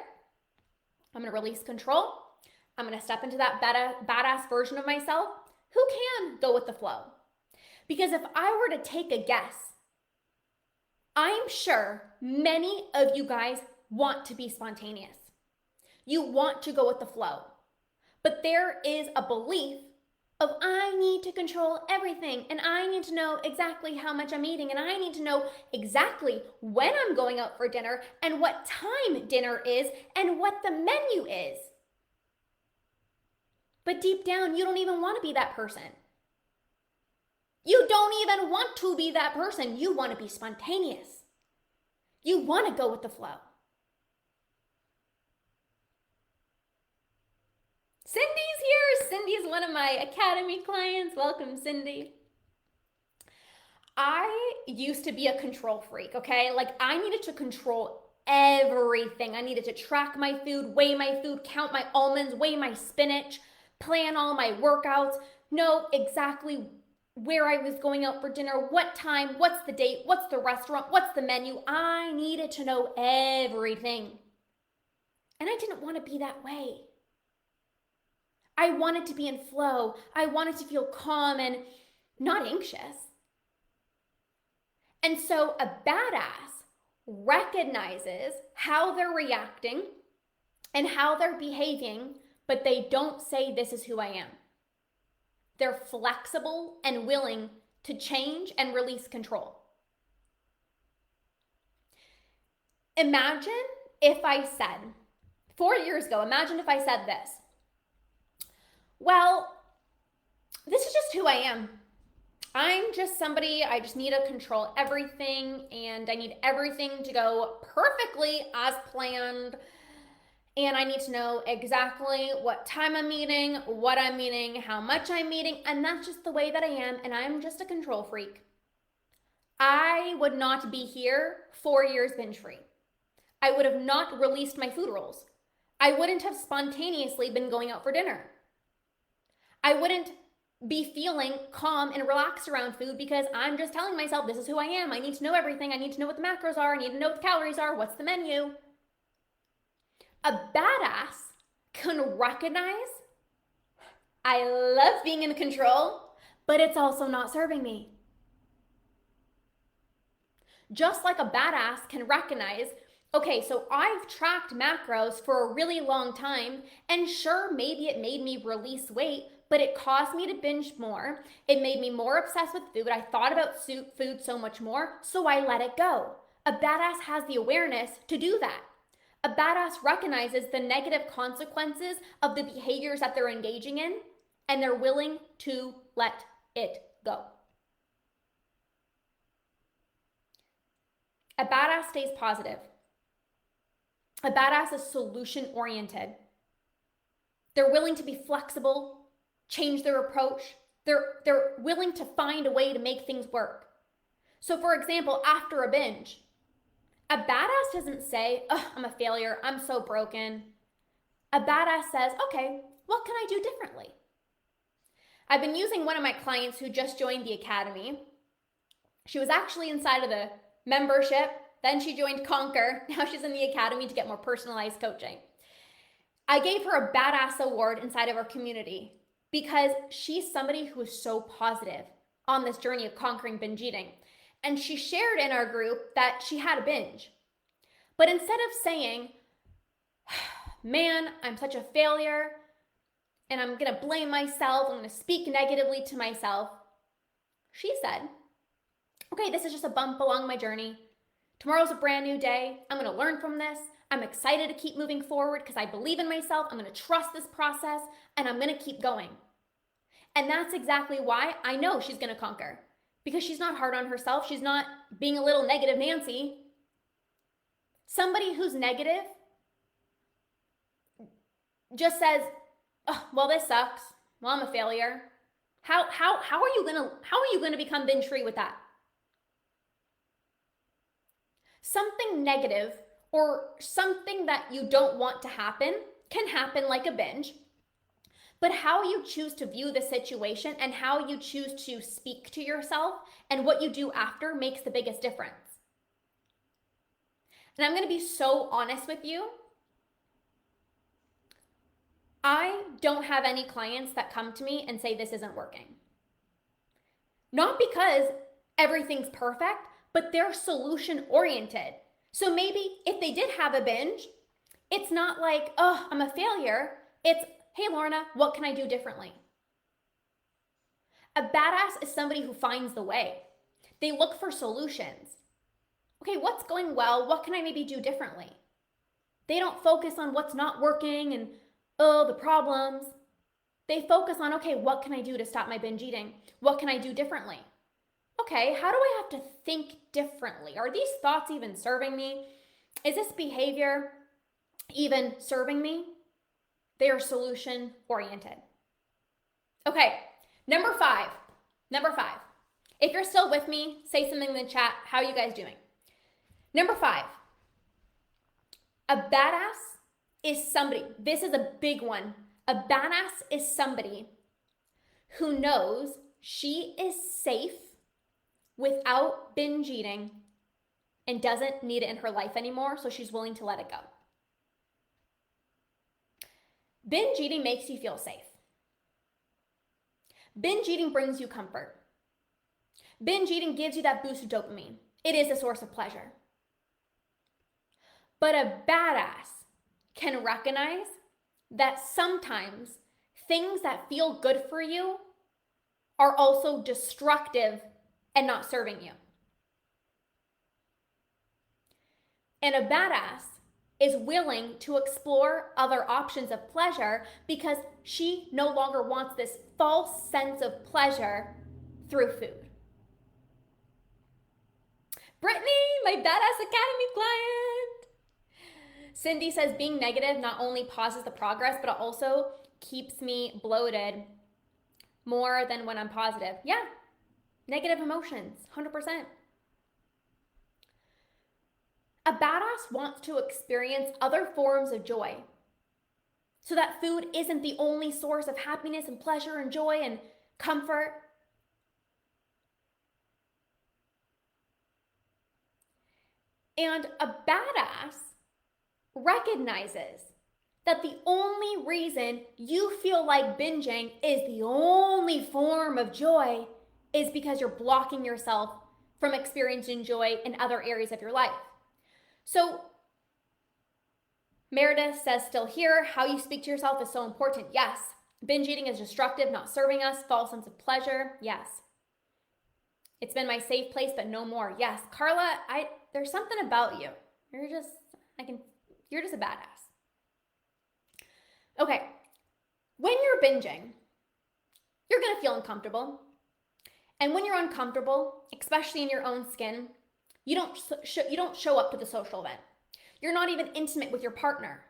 I'm going to release control. I'm going to step into that badass version of myself who can go with the flow. Because if I were to take a guess, I'm sure many of you guys want to be spontaneous. You want to go with the flow. But there is a belief of I need to control everything, and I need to know exactly how much I'm eating, and I need to know exactly when I'm going out for dinner and what time dinner is and what the menu is. But deep down, you don't even want to be that person. You don't even want to be that person. You want to be spontaneous. You want to go with the flow. Cindy's here. Cindy's one of my academy clients. Welcome, Cindy. I used to be a control freak, okay? Like I needed to control everything. I needed to track my food, weigh my food, count my almonds, weigh my spinach, plan all my workouts, know exactly where I was going out for dinner, what time, what's the date, what's the restaurant, what's the menu. I needed to know everything. And I didn't want to be that way. I wanted to be in flow. I wanted to feel calm and not anxious. And so a badass recognizes how they're reacting and how they're behaving, but they don't say, this is who I am. They're flexible and willing to change and release control. Imagine if I said, 4 years ago, imagine if I said this. Well, this is just who I am. I'm just somebody, I just need to control everything, and I need everything to go perfectly as planned. And I need to know exactly what time I'm eating, what I'm eating, how much I'm eating, and that's just the way that I am, and I'm just a control freak. I would not be here 4 years binge free. I would have not released my food rules. I wouldn't have spontaneously been going out for dinner. I wouldn't be feeling calm and relaxed around food because I'm just telling myself, this is who I am. I need to know everything. I need to know what the macros are. I need to know what the calories are. What's the menu? A badass can recognize, I love being in control, but it's also not serving me. Just like a badass can recognize, okay, so I've tracked macros for a really long time, and sure, maybe it made me release weight, but it caused me to binge more. It made me more obsessed with food. I thought about food so much more, so I let it go. A badass has the awareness to do that. A badass recognizes the negative consequences of the behaviors that they're engaging in, and they're willing to let it go. A badass stays positive. A badass is solution-oriented. They're willing to be flexible, change their approach. They're willing to find a way to make things work. So for example, after a binge, a badass doesn't say, oh, I'm a failure, I'm so broken. A badass says, okay, what can I do differently? I've been using one of my clients who just joined the academy. She was actually inside of the membership, then she joined Conquer. Now she's in the academy to get more personalized coaching. I gave her a badass award inside of our community because she's somebody who is so positive on this journey of conquering binge eating. And she shared in our group that she had a binge. But instead of saying, man, I'm such a failure, and I'm gonna blame myself, I'm gonna speak negatively to myself, she said, okay, this is just a bump along my journey. Tomorrow's a brand new day. I'm gonna learn from this. I'm excited to keep moving forward because I believe in myself. I'm gonna trust this process, and I'm gonna keep going. And that's exactly why I know she's gonna conquer. Because she's not hard on herself. She's not being a little negative Nancy. Somebody who's negative just says, oh, well, this sucks. Well, I'm a failure. How are you gonna become binge free with that? Something negative or something that you don't want to happen can happen like a binge. But how you choose to view the situation and how you choose to speak to yourself and what you do after makes the biggest difference. And I'm going to be so honest with you. I don't have any clients that come to me and say this isn't working. Not because everything's perfect, but they're solution oriented. So maybe if they did have a binge, it's not like, oh, I'm a failure. It's, hey, Lorna, what can I do differently? A badass is somebody who finds the way. They look for solutions. Okay, what's going well? What can I maybe do differently? They don't focus on what's not working and, oh, the problems. They focus on, okay, what can I do to stop my binge eating? What can I do differently? Okay, how do I have to think differently? Are these thoughts even serving me? Is this behavior even serving me? They are solution oriented. Okay, number five. If you're still with me, say something in the chat. How are you guys doing? Number 5, a badass is somebody, this is a big one. A badass is somebody who knows she is safe without binge eating and doesn't need it in her life anymore, so she's willing to let it go. Binge eating makes you feel safe. Binge eating brings you comfort. Binge eating gives you that boost of dopamine. It is a source of pleasure. But a badass can recognize that sometimes things that feel good for you are also destructive and not serving you. And a badass is willing to explore other options of pleasure because she no longer wants this false sense of pleasure through food. Brittany, my Badass Academy client. Cindy says being negative not only pauses the progress, but it also keeps me bloated more than when I'm positive. Yeah, negative emotions, 100%. A badass wants to experience other forms of joy so that food isn't the only source of happiness and pleasure and joy and comfort. And a badass recognizes that the only reason you feel like binging is the only form of joy is because you're blocking yourself from experiencing joy in other areas of your life. So Meredith says, still here, how you speak to yourself is so important. Yes. Binge eating is destructive, not serving us. False sense of pleasure. Yes. It's been my safe place, but no more. Yes. Carla, there's something about you. You're just a badass. Okay. When you're binging, you're going to feel uncomfortable. And when you're uncomfortable, especially in your own skin, you don't show up to the social event. You're not even intimate with your partner.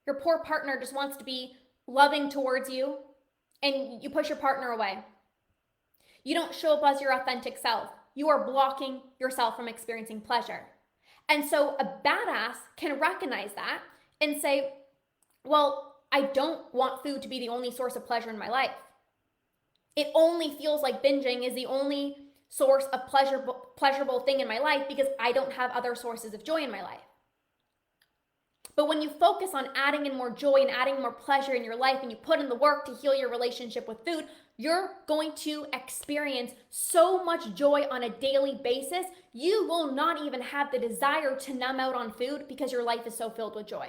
Your poor partner just wants to be loving towards you, and you push your partner away. You don't show up as your authentic self. You are blocking yourself from experiencing pleasure. And so a badass can recognize that and say, well, I don't want food to be the only source of pleasure in my life. It only feels like binging is the only source of pleasurable thing in my life because I don't have other sources of joy in my life. But when you focus on adding in more joy and adding more pleasure in your life and you put in the work to heal your relationship with food, you're going to experience so much joy on a daily basis, you will not even have the desire to numb out on food because your life is so filled with joy.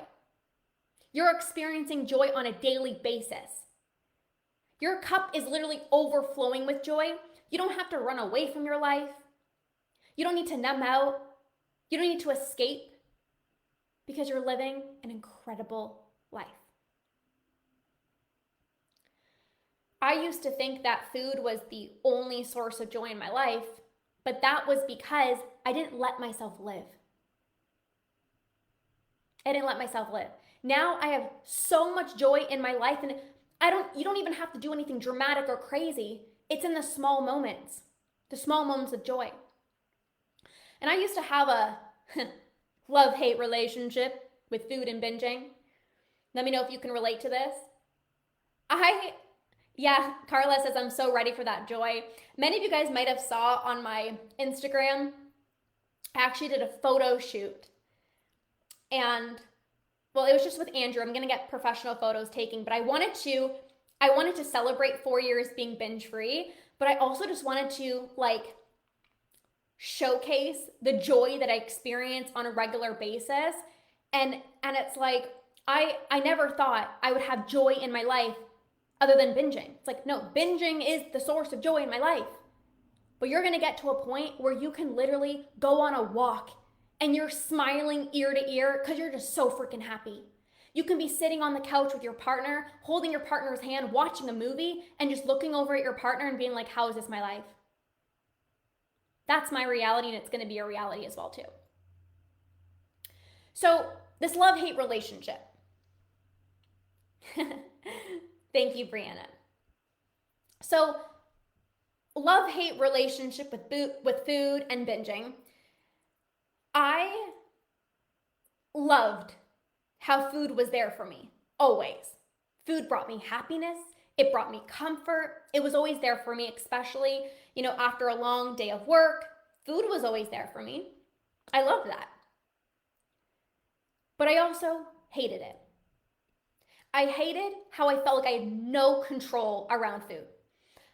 You're experiencing joy on a daily basis. Your cup is literally overflowing with joy. You don't have to run away from your life. You don't need to numb out. You don't need to escape because you're living an incredible life. I used to think that food was the only source of joy in my life, but that was because I didn't let myself live. I didn't let myself live. Now I have so much joy in my life, and you don't even have to do anything dramatic or crazy. It's in the small moments of joy. And I used to have a love-hate relationship with food and binging. Let me know if you can relate to this. Carla says, I'm so ready for that joy. Many of you guys might have saw on my Instagram, I actually did a photo shoot And well, it was just with Andrew. I'm gonna get professional photos taken, but I wanted to celebrate 4 years being binge free, but I also just wanted to like showcase the joy that I experience on a regular basis. And it's like I never thought I would have joy in my life other than binging. It's like, no, binging is the source of joy in my life. But you're gonna get to a point where you can literally go on a walk and you're smiling ear to ear because you're just so freaking happy. You can be sitting on the couch with your partner, holding your partner's hand, watching a movie, and just looking over at your partner and being like, how is this my life? That's my reality, and it's gonna be your reality as well too. So this love-hate relationship. Thank you, Brianna. So love-hate relationship with food and binging. I loved how food was there for me, always. Food brought me happiness. It brought me comfort. It was always there for me, especially, after a long day of work. Food was always there for me. I loved that. But I also hated it. I hated how I felt like I had no control around food.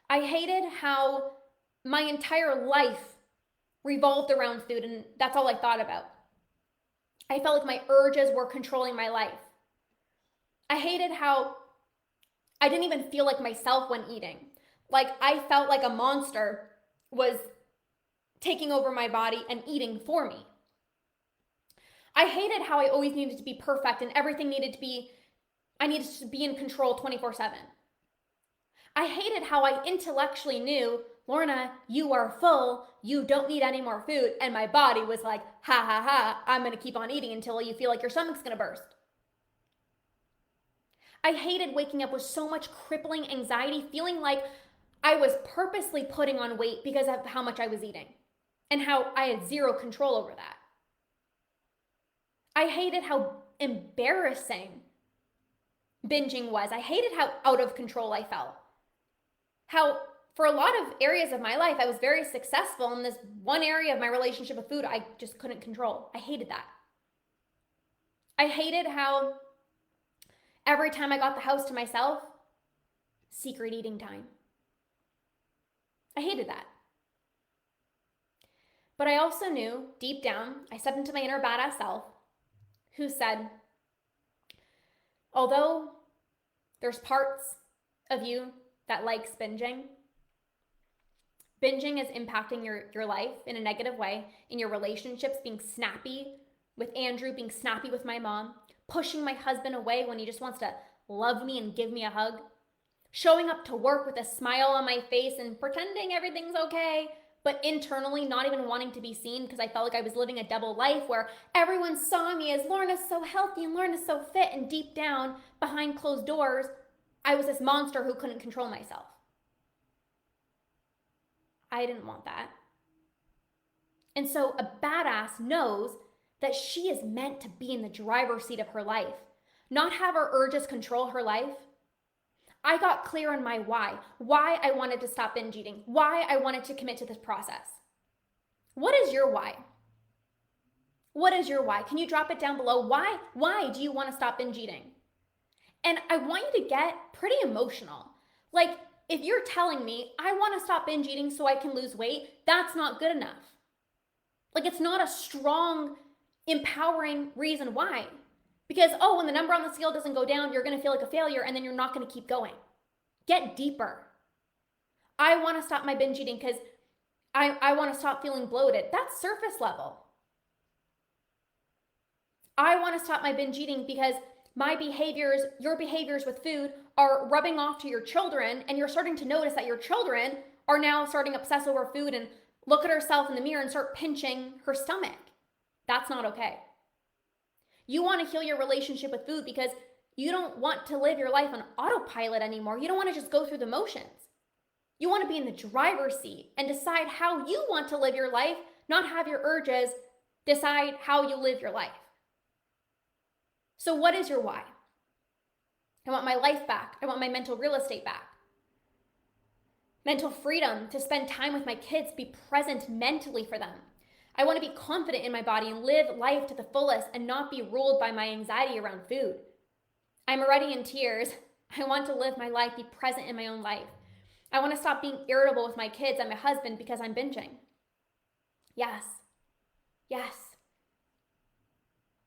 I hated how my entire life revolved around food, and that's all I thought about. I felt like my urges were controlling my life. I hated how I didn't even feel like myself when eating. Like I felt like a monster was taking over my body and eating for me. I hated how I always needed to be perfect and everything I needed to be in control 24/7. I hated how I intellectually knew, Lorna, you are full, you don't need any more food. And my body was like, ha ha ha, I'm gonna keep on eating until you feel like your stomach's gonna burst. I hated waking up with so much crippling anxiety, feeling like I was purposely putting on weight because of how much I was eating and how I had zero control over that. I hated how embarrassing binging was. I hated how out of control I felt. How for a lot of areas of my life, I was very successful in this one area of my relationship with food I just couldn't control. I hated that. I hated how every time I got the house to myself, secret eating time. I hated that. But I also knew deep down, I stepped into my inner badass self who said, although there's parts of you that likes binging is impacting your life in a negative way, in your relationships, being snappy with Andrew, being snappy with my mom, pushing my husband away when he just wants to love me and give me a hug, showing up to work with a smile on my face and pretending everything's okay, but internally not even wanting to be seen because I felt like I was living a double life where everyone saw me as Lorna's so healthy and Lorna's so fit, and deep down, behind closed doors, I was this monster who couldn't control myself. I didn't want that. And so a badass knows that she is meant to be in the driver's seat of her life, not have her urges control her life. I got clear on my why I wanted to stop binge eating, why I wanted to commit to this process. What is your why? What is your why? Can you drop it down below? Why do you want to stop binge eating? And I want you to get pretty emotional. Like, if you're telling me I want to stop binge eating so I can lose weight, that's not good enough. Like, it's not a strong, empowering reason why. Because, when the number on the scale doesn't go down, you're going to feel like a failure and then you're not going to keep going. Get deeper. I want to stop my binge eating because I want to stop feeling bloated. That's surface level. I want to stop my binge eating because my behaviors, your behaviors with food are rubbing off to your children, and you're starting to notice that your children are now starting to obsess over food and look at herself in the mirror and start pinching her stomach. That's not okay. You want to heal your relationship with food because you don't want to live your life on autopilot anymore. You don't want to just go through the motions. You want to be in the driver's seat and decide how you want to live your life, not have your urges decide how you live your life. So what is your why? I want my life back. I want my mental real estate back. Mental freedom to spend time with my kids, be present mentally for them. I want to be confident in my body and live life to the fullest and not be ruled by my anxiety around food. I'm already in tears. I want to live my life, be present in my own life. I want to stop being irritable with my kids and my husband because I'm binging. Yes. Yes.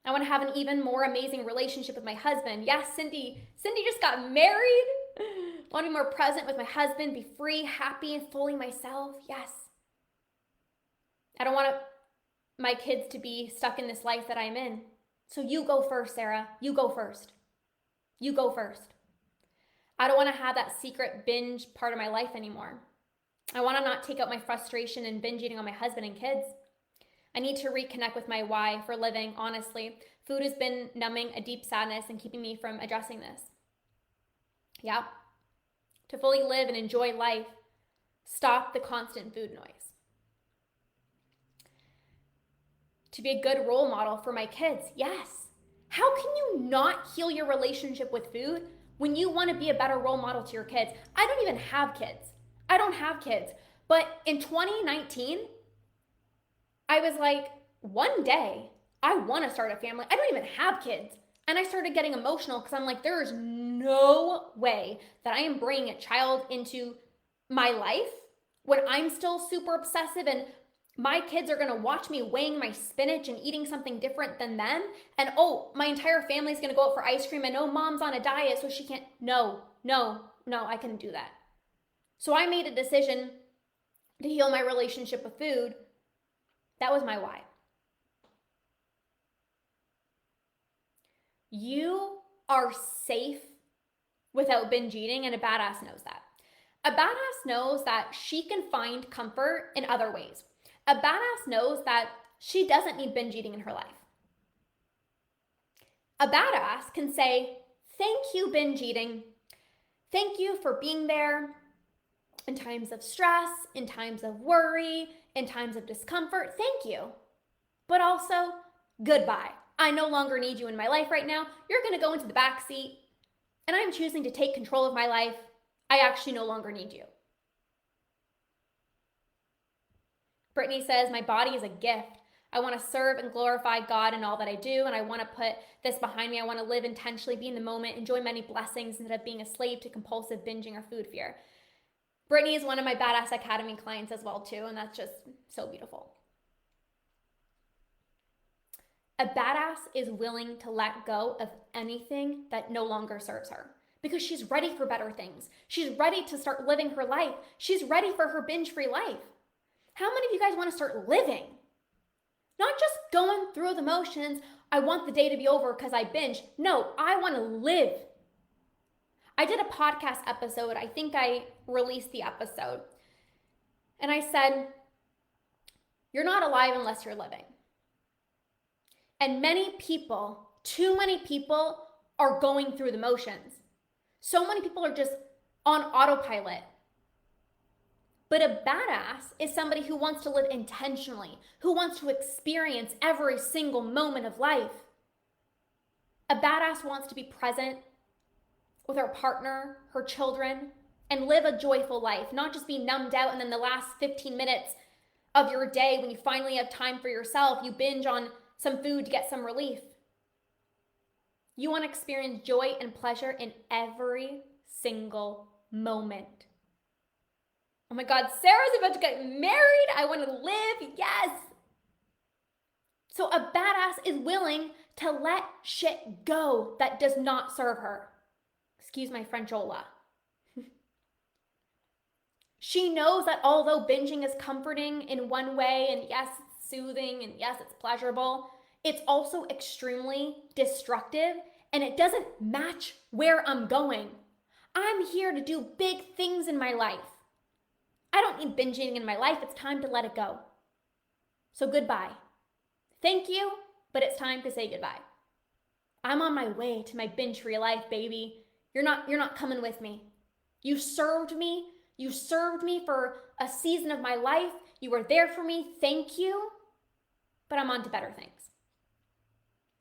I want to have an even more amazing relationship with my husband. Yes, Cindy just got married. I want to be more present with my husband, be free, happy, and fully myself. Yes. I don't want my kids to be stuck in this life that I'm in. So you go first, Sarah. You go first. You go first. I don't want to have that secret binge part of my life anymore. I want to not take out my frustration and binge eating on my husband and kids. I need to reconnect with my why for living, honestly. Food has been numbing a deep sadness and keeping me from addressing this. Yeah. To fully live and enjoy life, stop the constant food noise. To be a good role model for my kids, yes. How can you not heal your relationship with food when you want to be a better role model to your kids? I don't even have kids. I don't have kids. But in 2019, I was like, one day, I want to start a family. I don't even have kids. And I started getting emotional because I'm like, there is no way that I am bringing a child into my life when I'm still super obsessive and my kids are going to watch me weighing my spinach and eating something different than them. And oh, my entire family's going to go out for ice cream and oh, mom's on a diet, so she can't. No, I couldn't do that. So I made a decision to heal my relationship with food. That was my why. You are safe without binge eating, and a badass knows that. A badass knows that she can find comfort in other ways. A badass knows that she doesn't need binge eating in her life. A badass can say, thank you, binge eating. Thank you for being there in times of stress, in times of worry, in times of discomfort. Thank you. But also, goodbye. I no longer need you in my life right now. You're going to go into the back seat, and I'm choosing to take control of my life. I actually no longer need you. Brittany says, my body is a gift. I want to serve and glorify God in all that I do, and I want to put this behind me. I want to live intentionally, be in the moment, enjoy many blessings instead of being a slave to compulsive binging or food fear. Brittany is one of my Badass Academy clients as well too, and that's just so beautiful. A badass is willing to let go of anything that no longer serves her because she's ready for better things. She's ready to start living her life. She's ready for her binge-free life. How many of you guys want to start living? Not just going through the motions, I want the day to be over because I binge. No, I want to live. I did a podcast episode. I think I released the episode. And I said, you're not alive unless you're living. And many people, too many people, are going through the motions. So many people are just on autopilot. But a badass is somebody who wants to live intentionally, who wants to experience every single moment of life. A badass wants to be present with her partner, her children, and live a joyful life, not just be numbed out and then the last 15 minutes of your day when you finally have time for yourself, you binge on some food to get some relief. You want to experience joy and pleasure in every single moment. Oh my God, Sarah's about to get married. I want to live. Yes. So a badass is willing to let shit go that does not serve her. Excuse my Frenchola. She knows that although binging is comforting in one way, and yes, it's soothing, and yes, it's pleasurable, it's also extremely destructive, and it doesn't match where I'm going. I'm here to do big things in my life. I don't need binging in my life. It's time to let it go. So goodbye. Thank you, but it's time to say goodbye. I'm on my way to my binge-free life, baby. You're not coming with me. You served me. You served me for a season of my life. You were there for me. Thank you. But I'm on to better things.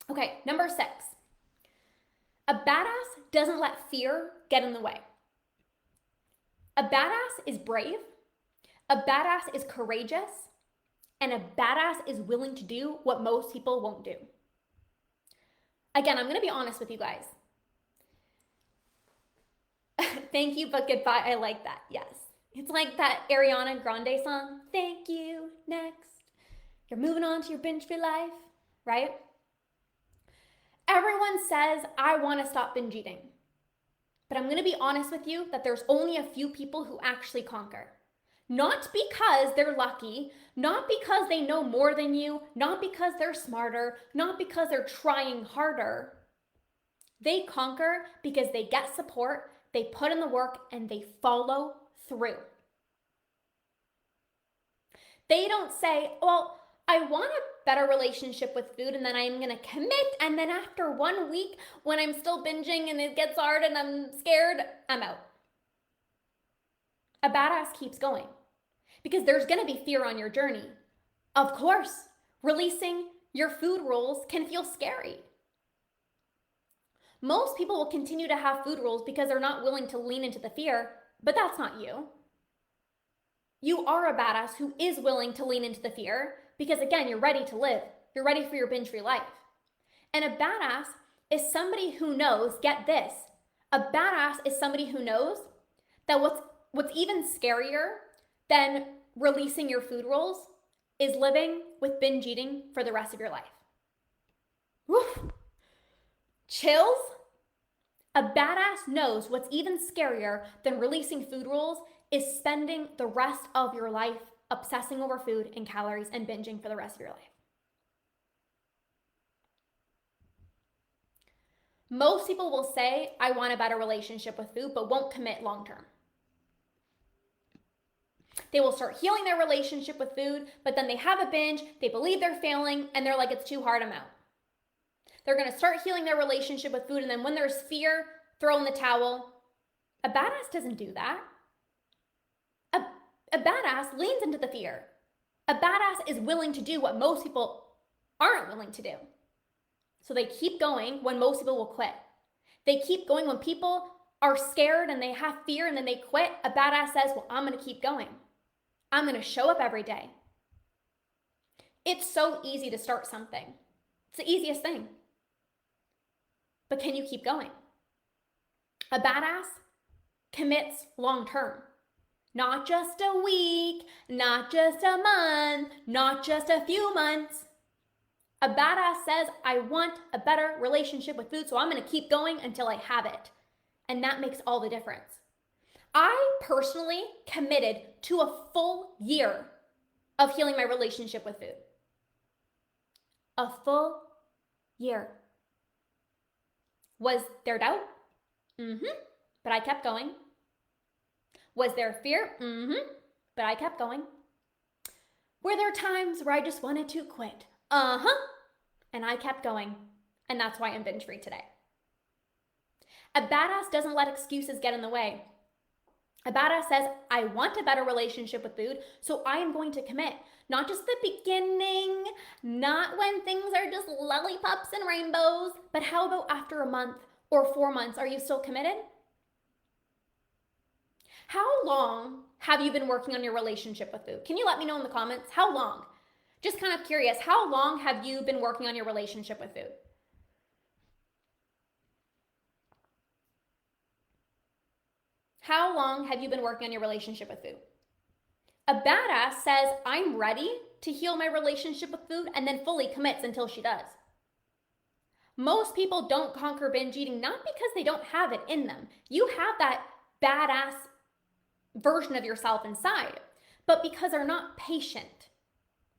Okay, number 6. A badass doesn't let fear get in the way. A badass is brave. A badass is courageous. And a badass is willing to do what most people won't do. Again, I'm going to be honest with you guys. Thank you, but goodbye. I like that. Yes. It's like that Ariana Grande song. Thank you. Next. You're moving on to your binge-free life, right? Everyone says, I want to stop binge eating. But I'm going to be honest with you that there's only a few people who actually conquer. Not because they're lucky, not because they know more than you, not because they're smarter, not because they're trying harder. They conquer because they get support, they put in the work, and they follow through. They don't say, well, I want a better relationship with food and then I'm going to commit, and then after 1 week when I'm still binging and it gets hard and I'm scared, I'm out. A badass keeps going because there's going to be fear on your journey. Of course, releasing your food rules can feel scary. Most people will continue to have food rules because they're not willing to lean into the fear, but that's not you. You are a badass who is willing to lean into the fear because, again, you're ready to live. You're ready for your binge-free life. And a badass is somebody who knows, get this, a badass is somebody who knows that what's even scarier than releasing your food rules is living with binge eating for the rest of your life. Woo. Chills? A badass knows what's even scarier than releasing food rules is spending the rest of your life obsessing over food and calories and binging for the rest of your life. Most people will say, I want a better relationship with food, but won't commit long term. They will start healing their relationship with food, but then they have a binge, they believe they're failing, and they're like, it's too hard, I'm out. They're going to start healing their relationship with food, and then when there's fear, throw in the towel. A badass doesn't do that. A badass leans into the fear. A badass is willing to do what most people aren't willing to do. So they keep going when most people will quit. They keep going when people are scared and they have fear and then they quit. A badass says, well, I'm going to keep going. I'm going to show up every day. It's so easy to start something. It's the easiest thing. But can you keep going? A badass commits long term. Not just a week, not just a month, not just a few months. A badass says, I want a better relationship with food, so I'm going to keep going until I have it. And that makes all the difference. I personally committed to a full year of healing my relationship with food. A full year. Was there doubt? But I kept going. Was there fear? But I kept going. Were there times where I just wanted to quit? And I kept going. And that's why I'm binge free today. A badass doesn't let excuses get in the way. A badass says, I want a better relationship with food, so I am going to commit. Not just the beginning, not when things are just lollipops and rainbows, but how about after a month or 4 months? Are you still committed? How long have you been working on your relationship with food? Can you let me know in the comments? How long? Just kind of curious, how long have you been working on your relationship with food? How long have you been working on your relationship with food? A badass says, I'm ready to heal my relationship with food and then fully commits until she does. Most people don't conquer binge eating, not because they don't have it in them. You have that badass version of yourself inside, but because they're not patient,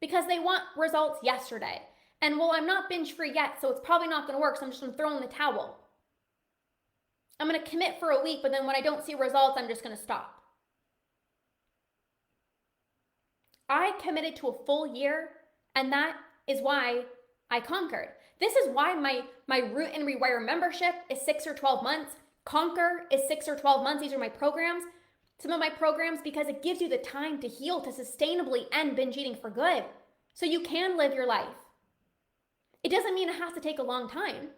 because they want results yesterday. And well, I'm not binge free yet, so it's probably not going to work, so I'm just going to throw in the towel. I'm going to commit for a week, but then when I don't see results, I'm just going to stop. I committed to a full year, and that is why I conquered. This is why my Root and Rewire membership is 6 or 12 months. Conquer is 6 or 12 months. These are my programs. Some of my programs, because it gives you the time to heal, to sustainably end binge eating for good, so you can live your life. It doesn't mean it has to take a long time.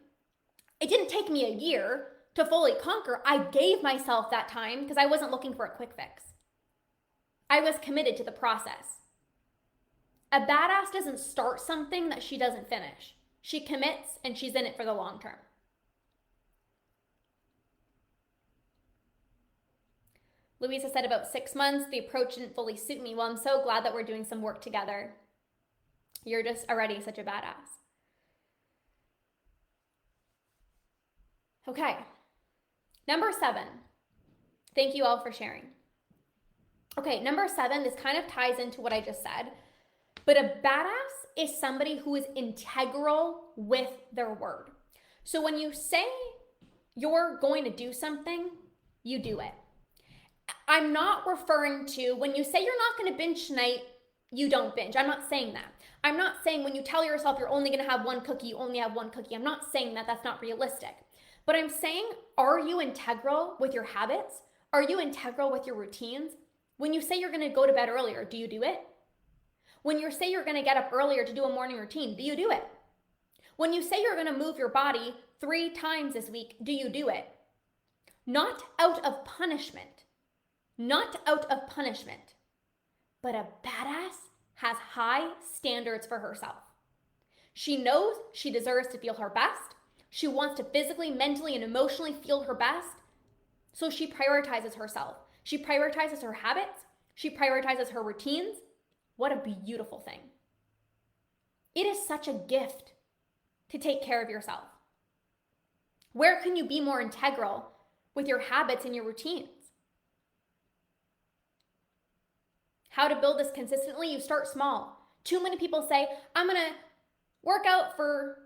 It didn't take me a year to fully conquer. I gave myself that time because I wasn't looking for a quick fix. I was committed to the process. A badass doesn't start something that she doesn't finish. She commits and she's in it for the long term. Louisa said about 6 months, the approach didn't fully suit me. Well, I'm so glad that we're doing some work together. You're just already such a badass. Okay. Number 7. Thank you all for sharing. Okay, number 7, this kind of ties into what I just said, but a badass is somebody who is integral with their word. So when you say you're going to do something, you do it. I'm not referring to when you say you're not going to binge tonight, you don't binge. I'm not saying that. I'm not saying when you tell yourself you're only going to have one cookie, you only have one cookie. I'm not saying that. That's not realistic. But I'm saying, are you integral with your habits? Are you integral with your routines? When you say you're going to go to bed earlier, do you do it? When you say you're going to get up earlier to do a morning routine, do you do it? When you say you're going to move your body 3 times this week, do you do it? Not out of punishment. Not out of punishment. But a badass has high standards for herself. She knows she deserves to feel her best. She wants to physically, mentally, and emotionally feel her best. So she prioritizes herself. She prioritizes her habits. She prioritizes her routines. What a beautiful thing. It is such a gift to take care of yourself. Where can you be more integral with your habits and your routines? How to build this consistently? You start small. Too many people say, I'm going to work out for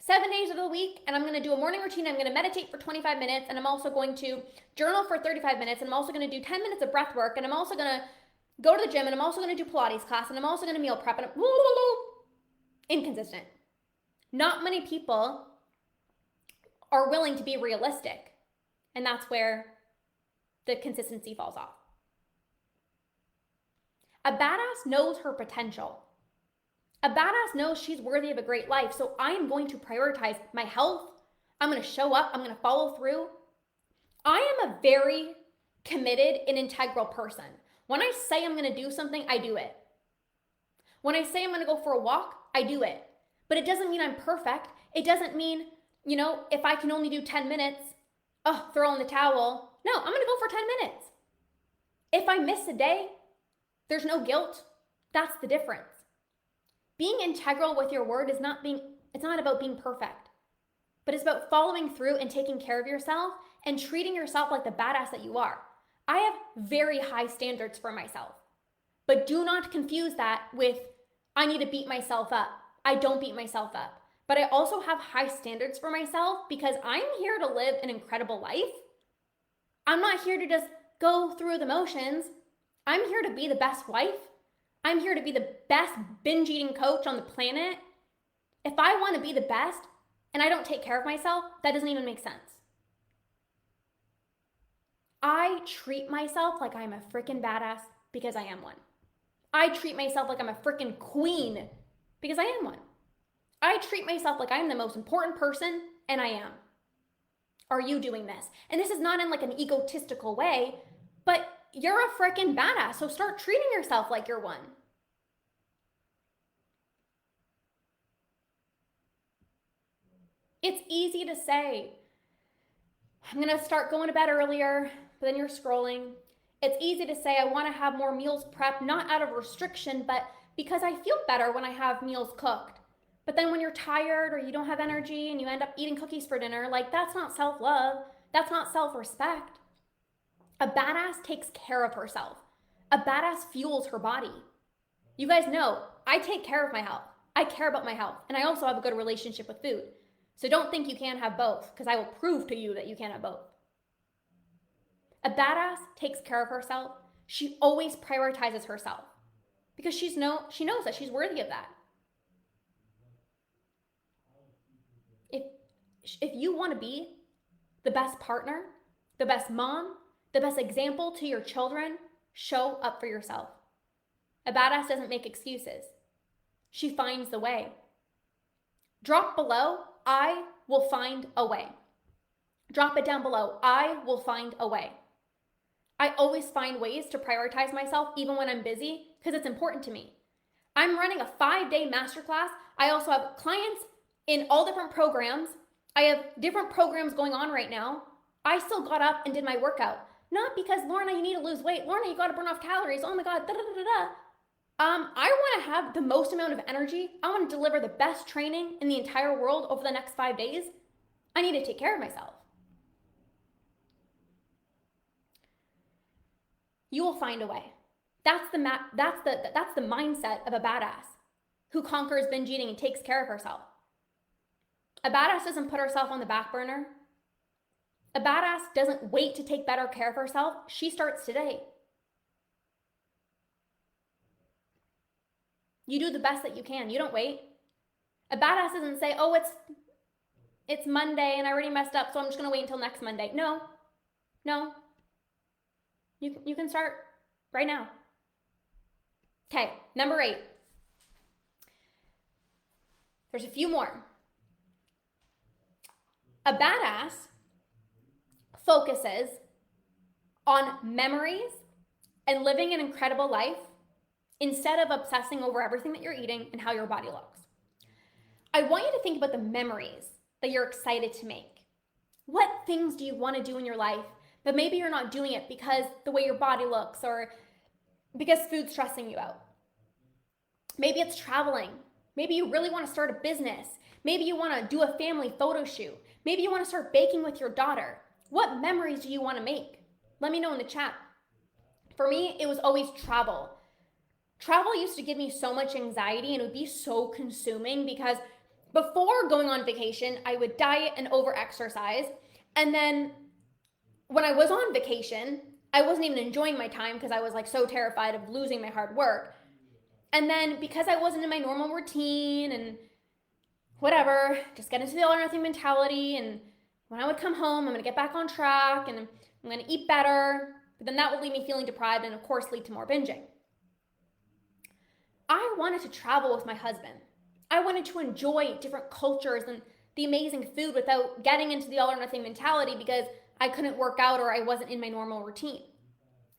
7 days of the week, and I'm going to do a morning routine. I'm going to meditate for 25 minutes, and I'm also going to journal for 35 minutes, and I'm also going to do 10 minutes of breath work, and I'm also going to go to the gym, and I'm also going to do Pilates class, and I'm also going to meal prep, and inconsistent. Not many people are willing to be realistic, and that's where the consistency falls off. A badass knows her potential. A badass knows she's worthy of a great life, so I am going to prioritize my health. I'm going to show up. I'm going to follow through. I am a very committed and integral person. When I say I'm going to do something, I do it. When I say I'm going to go for a walk, I do it. But it doesn't mean I'm perfect. It doesn't mean, if I can only do 10 minutes, throw in the towel. No, I'm going to go for 10 minutes. If I miss a day, there's no guilt. That's the difference. Being integral with your word it's not about being perfect, but it's about following through and taking care of yourself and treating yourself like the badass that you are. I have very high standards for myself, but do not confuse that with I need to beat myself up. I don't beat myself up, but I also have high standards for myself because I'm here to live an incredible life. I'm not here to just go through the motions. I'm here to be the best wife. I'm here to be the best binge eating coach on the planet. If I want to be the best and I don't take care of myself, that doesn't even make sense. I treat myself like I'm a freaking badass because I am one. I treat myself like I'm a freaking queen because I am one. I treat myself like I'm the most important person, and I am. Are you doing this? And this is not in like an egotistical way, but you're a freaking badass, so start treating yourself like you're one. It's easy to say, I'm going to start going to bed earlier, but then you're scrolling. It's easy to say, I want to have more meals prepped, not out of restriction, but because I feel better when I have meals cooked. But then when you're tired or you don't have energy and you end up eating cookies for dinner, that's not self-love. That's not self-respect. A badass takes care of herself. A badass fuels her body. You guys know, I take care of my health. I care about my health. And I also have a good relationship with food. So don't think you can't have both, because I will prove to you that you can't have both. A badass takes care of herself. She always prioritizes herself because she knows that she's worthy of that. If you want to be the best partner, the best mom, the best example to your children, show up for yourself. A badass doesn't make excuses. She finds the way. Drop below, I will find a way. Drop it down below, I will find a way. I always find ways to prioritize myself even when I'm busy because it's important to me. I'm running a 5-day masterclass. I also have clients in all different programs. I have different programs going on right now. I still got up and did my workout. Not because, Lorna, you need to lose weight. Lorna, you got to burn off calories. Oh my God, da da da da. I want to have the most amount of energy. I want to deliver the best training in the entire world over the next 5 days. I need to take care of myself. You will find a way. That's the mindset of a badass who conquers binge eating and takes care of herself. A badass doesn't put herself on the back burner. A badass doesn't wait to take better care of herself. She starts today. You do the best that you can. You don't wait. A badass doesn't say, oh, it's Monday and I already messed up, so I'm just going to wait until next Monday. No. You can start right now. Okay, number 8. There's a few more. A badass focuses on memories and living an incredible life instead of obsessing over everything that you're eating and how your body looks. I want you to think about the memories that you're excited to make. What things do you want to do in your life, but maybe you're not doing it because the way your body looks or because food's stressing you out? Maybe it's traveling. Maybe you really want to start a business. Maybe you want to do a family photo shoot. Maybe you want to start baking with your daughter. What memories do you want to make? Let me know in the chat. For me, it was always travel. Travel used to give me so much anxiety and it would be so consuming because before going on vacation, I would diet and over-exercise. And then when I was on vacation, I wasn't even enjoying my time because I was like so terrified of losing my hard work. And then because I wasn't in my normal routine and whatever, just get into the all or nothing mentality. And when I would come home, I'm going to get back on track and I'm going to eat better. But then that would leave me feeling deprived and of course lead to more binging. I wanted to travel with my husband. I wanted to enjoy different cultures and the amazing food without getting into the all or nothing mentality because I couldn't work out or I wasn't in my normal routine.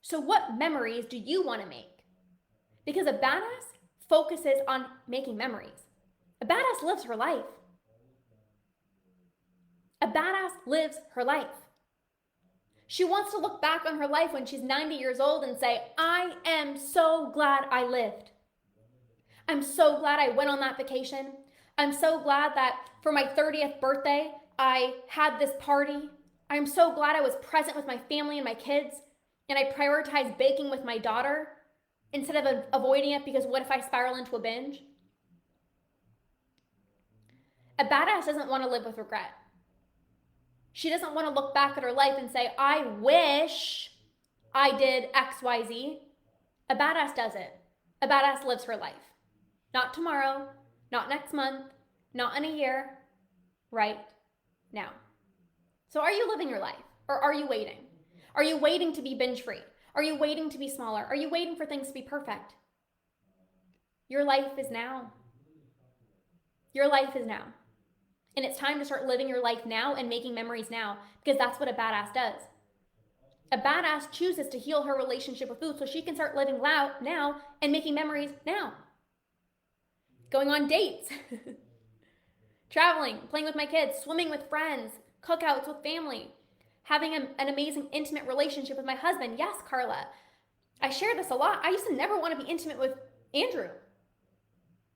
So what memories do you want to make? Because a badass focuses on making memories. A badass lives her life. A badass lives her life. She wants to look back on her life when she's 90 years old and say, I am so glad I lived. I'm so glad I went on that vacation. I'm so glad that for my 30th birthday, I had this party. I'm so glad I was present with my family and my kids, and I prioritized baking with my daughter instead of avoiding it because what if I spiral into a binge? A badass doesn't want to live with regret. She doesn't want to look back at her life and say, I wish I did X, Y, Z. A badass does it. A badass lives her life. Not tomorrow, not next month, not in a year, right now. So are you living your life or are you waiting? Are you waiting to be binge free? Are you waiting to be smaller? Are you waiting for things to be perfect? Your life is now. Your life is now. And it's time to start living your life now and making memories now because that's what a badass does. A badass chooses to heal her relationship with food so she can start living loud now and making memories now. Going on dates, traveling, playing with my kids, swimming with friends, cookouts with family, having an amazing intimate relationship with my husband. Yes, Carla, I share this a lot. I used to never want to be intimate with Andrew.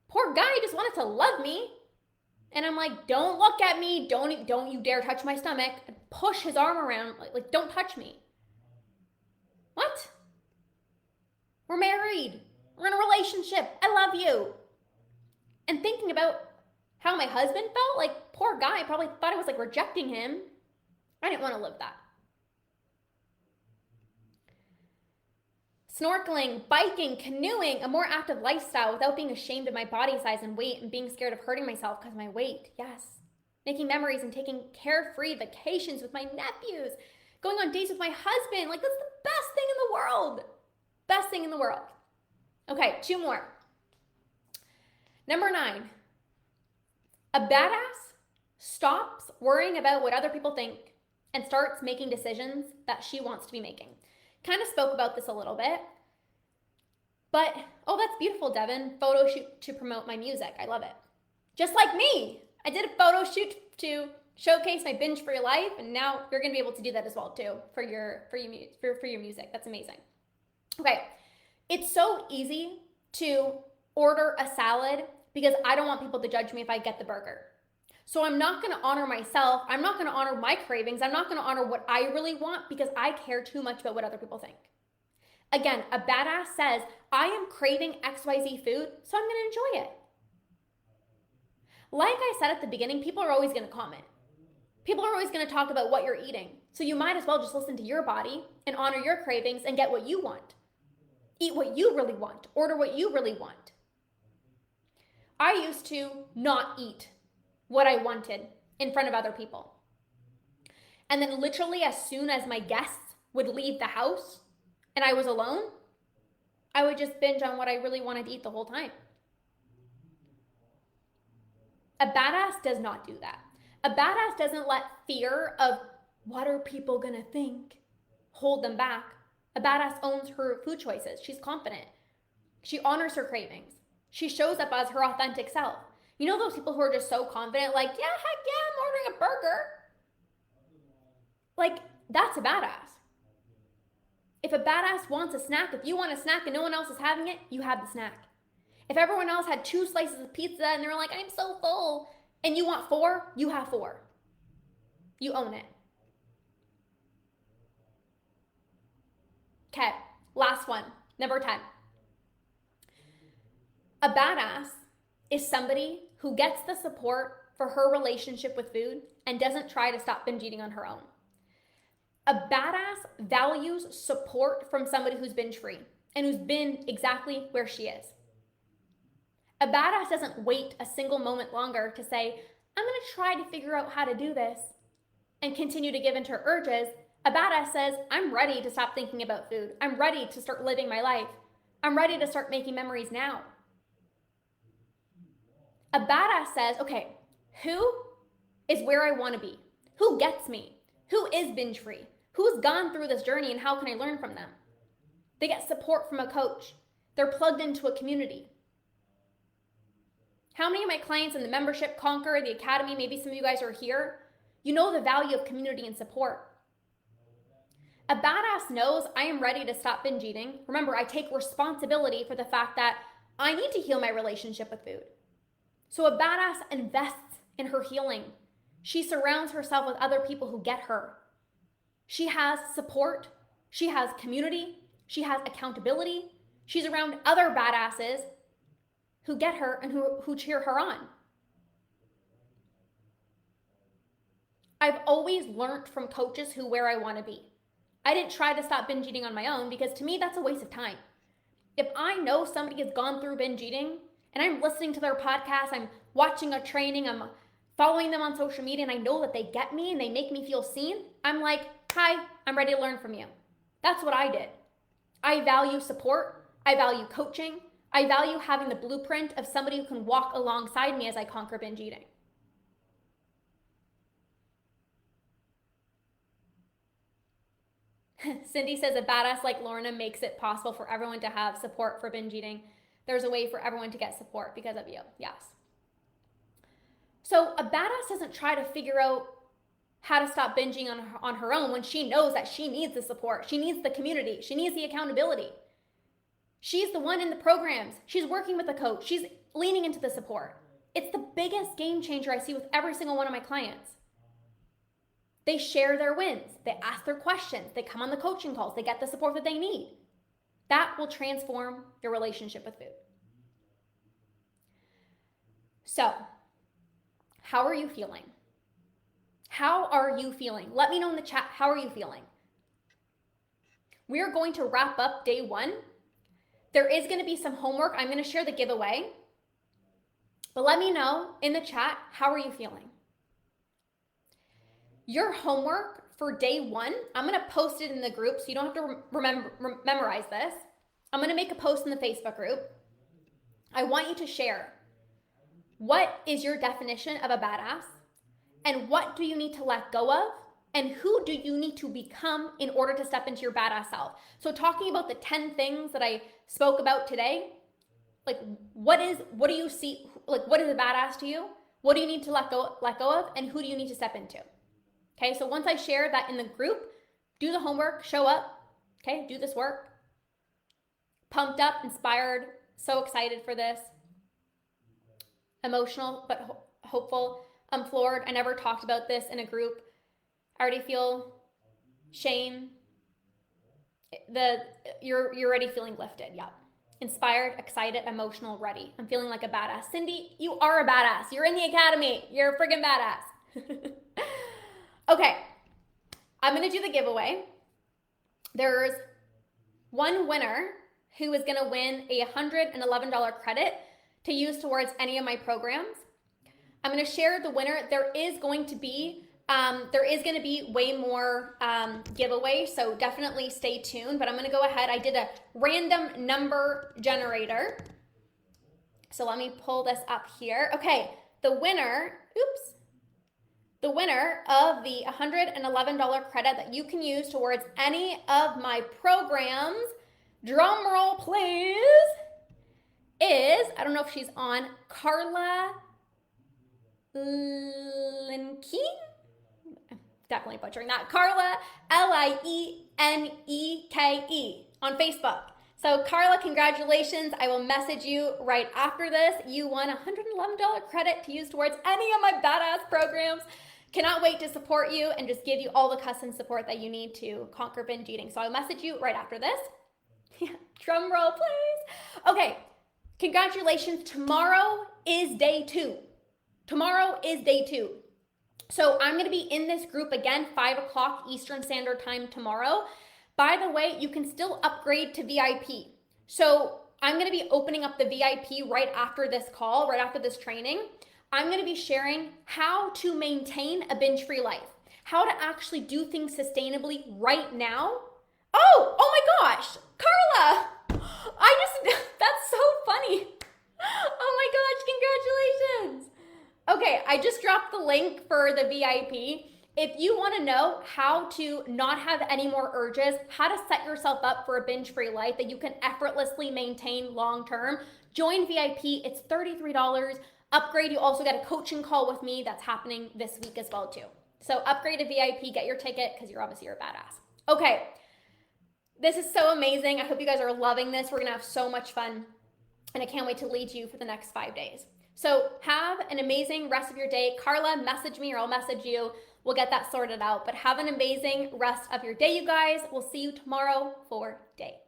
Poor guy just wanted to love me. And I'm like, don't look at me. Don't you dare touch my stomach. And push his arm around. Like, don't touch me. What? We're married. We're in a relationship. I love you. And thinking about how my husband felt, like, poor guy probably thought I was like rejecting him. I didn't want to live that. Snorkeling, biking, canoeing, a more active lifestyle without being ashamed of my body size and weight and being scared of hurting myself because of my weight. Yes. Making memories and taking carefree vacations with my nephews. Going on dates with my husband. Like, that's the best thing in the world. Best thing in the world. Okay, 2 more. Number 9. A badass stops worrying about what other people think and starts making decisions that she wants to be making. Kind of spoke about this a little bit. But, oh, that's beautiful, Devin. Photo shoot to promote my music. I love it. Just like me. I did a photo shoot to showcase my binge for your life, and now you're gonna be able to do that as well too for your music. That's amazing. Okay, it's so easy to order a salad because I don't want people to judge me if I get the burger. So I'm not gonna honor myself. I'm not gonna honor my cravings. I'm not gonna honor what I really want because I care too much about what other people think. Again, a badass says, I am craving XYZ food, so I'm gonna enjoy it. Like I said at the beginning, people are always gonna comment. People are always gonna talk about what you're eating. So you might as well just listen to your body and honor your cravings and get what you want. Eat what you really want. Order what you really want. I used to not eat what I wanted in front of other people. And then literally as soon as my guests would leave the house and I was alone, I would just binge on what I really wanted to eat the whole time. A badass does not do that. A badass doesn't let fear of what are people gonna think hold them back. A badass owns her food choices. She's confident. She honors her cravings. She shows up as her authentic self. You know those people who are just so confident, like, yeah, heck yeah, I'm ordering a burger. Like, that's a badass. If a badass wants a snack, if you want a snack and no one else is having it, you have the snack. If everyone else had 2 slices of pizza and they're like, I'm so full, and you want 4, you have 4. You own it. Okay, last one, number 10. A badass is somebody who gets the support for her relationship with food and doesn't try to stop binge eating on her own. A badass values support from somebody who's binge free and who's been exactly where she is. A badass doesn't wait a single moment longer to say, I'm gonna try to figure out how to do this and continue to give into her urges. A badass says, I'm ready to stop thinking about food. I'm ready to start living my life. I'm ready to start making memories now. A badass says, okay, who is where I wanna be? Who gets me? Who is binge free? Who's gone through this journey and how can I learn from them? They get support from a coach. They're plugged into a community. How many of my clients in the membership, Conquer, the Academy, maybe some of you guys are here, you know the value of community and support. A badass knows I am ready to stop binge eating. Remember, I take responsibility for the fact that I need to heal my relationship with food. So a badass invests in her healing. She surrounds herself with other people who get her. She has support. She has community. She has accountability. She's around other badasses who get her and who cheer her on. I've always learned from coaches where I want to be. I didn't try to stop binge eating on my own because to me, that's a waste of time. If I know somebody has gone through binge eating and I'm listening to their podcast, I'm watching a training, I'm following them on social media, and I know that they get me and they make me feel seen, I'm like, hi, I'm ready to learn from you. That's what I did. I value support. I value coaching. I value having the blueprint of somebody who can walk alongside me as I conquer binge eating. Cindy says a badass like Lorna makes it possible for everyone to have support for binge eating. There's a way for everyone to get support because of you. Yes. So a badass doesn't try to figure out how to stop binging on her own when she knows that she needs the support. She needs the community. She needs the accountability. She's the one in the programs. She's working with a coach. She's leaning into the support. It's the biggest game changer I see with every single one of my clients. They share their wins. They ask their questions. They come on the coaching calls. They get the support that they need. That will transform your relationship with food. So, how are you feeling? How are you feeling? Let me know in the chat, how are you feeling? We are going to wrap up day 1. There is going to be some homework. I'm going to share the giveaway. But let me know in the chat, how are you feeling? Your homework for day 1, I'm going to post it in the group so you don't have to memorize this. I'm going to make a post in the Facebook group. I want you to share, what is your definition of a badass? And what do you need to let go of? And who do you need to become in order to step into your badass self? So talking about the 10 things that I spoke about today, like what do you see, like what is a badass to you? What do you need to let go of, and who do you need to step into? Okay, so once I share that in the group, do the homework, show up, okay, do this work. Pumped up, inspired, so excited for this. Emotional, but hopeful. I'm floored. I never talked about this in a group. I already feel shame. You're already feeling lifted, yeah. Inspired, excited, emotional, ready. I'm feeling like a badass. Cindy, you are a badass. You're in the academy. You're a friggin' badass. Okay, I'm gonna do the giveaway. There's one winner who is gonna win a $111 credit to use towards any of my programs. I'm gonna share the winner. There is going to be way more giveaway, so definitely stay tuned, but I'm gonna go ahead. I did a random number generator. So let me pull this up here. Okay, the winner of the $111 credit that you can use towards any of my programs, drum roll please, is, I don't know if she's on, Carla Linkeen? Definitely butchering that. Carla, Lieneke on Facebook. So Carla, congratulations. I will message you right after this. You won a $111 credit to use towards any of my badass programs. Cannot wait to support you and just give you all the custom support that you need to conquer binge eating. So I'll message you right after this. Drum roll, please. Okay, congratulations. Tomorrow is day 2. Tomorrow is day 2. So I'm going to be in this group again, 5 o'clock Eastern Standard Time tomorrow. By the way, you can still upgrade to VIP. So I'm going to be opening up the VIP right after this call, right after this training. I'm going to be sharing how to maintain a binge-free life, how to actually do things sustainably right now. Oh my gosh, Carla, that's so funny. Oh my gosh, congratulations. Okay, I just dropped the link for the VIP. If you want to know how to not have any more urges, how to set yourself up for a binge-free life that you can effortlessly maintain long-term, join VIP. It's $33. Upgrade, you also get a coaching call with me that's happening this week as well too. So upgrade to VIP, get your ticket because you're a badass. Okay, this is so amazing. I hope you guys are loving this. We're gonna have so much fun and I can't wait to lead you for the next 5 days. So have an amazing rest of your day. Carla, message me or I'll message you. We'll get that sorted out, but have an amazing rest of your day, you guys. We'll see you tomorrow for day.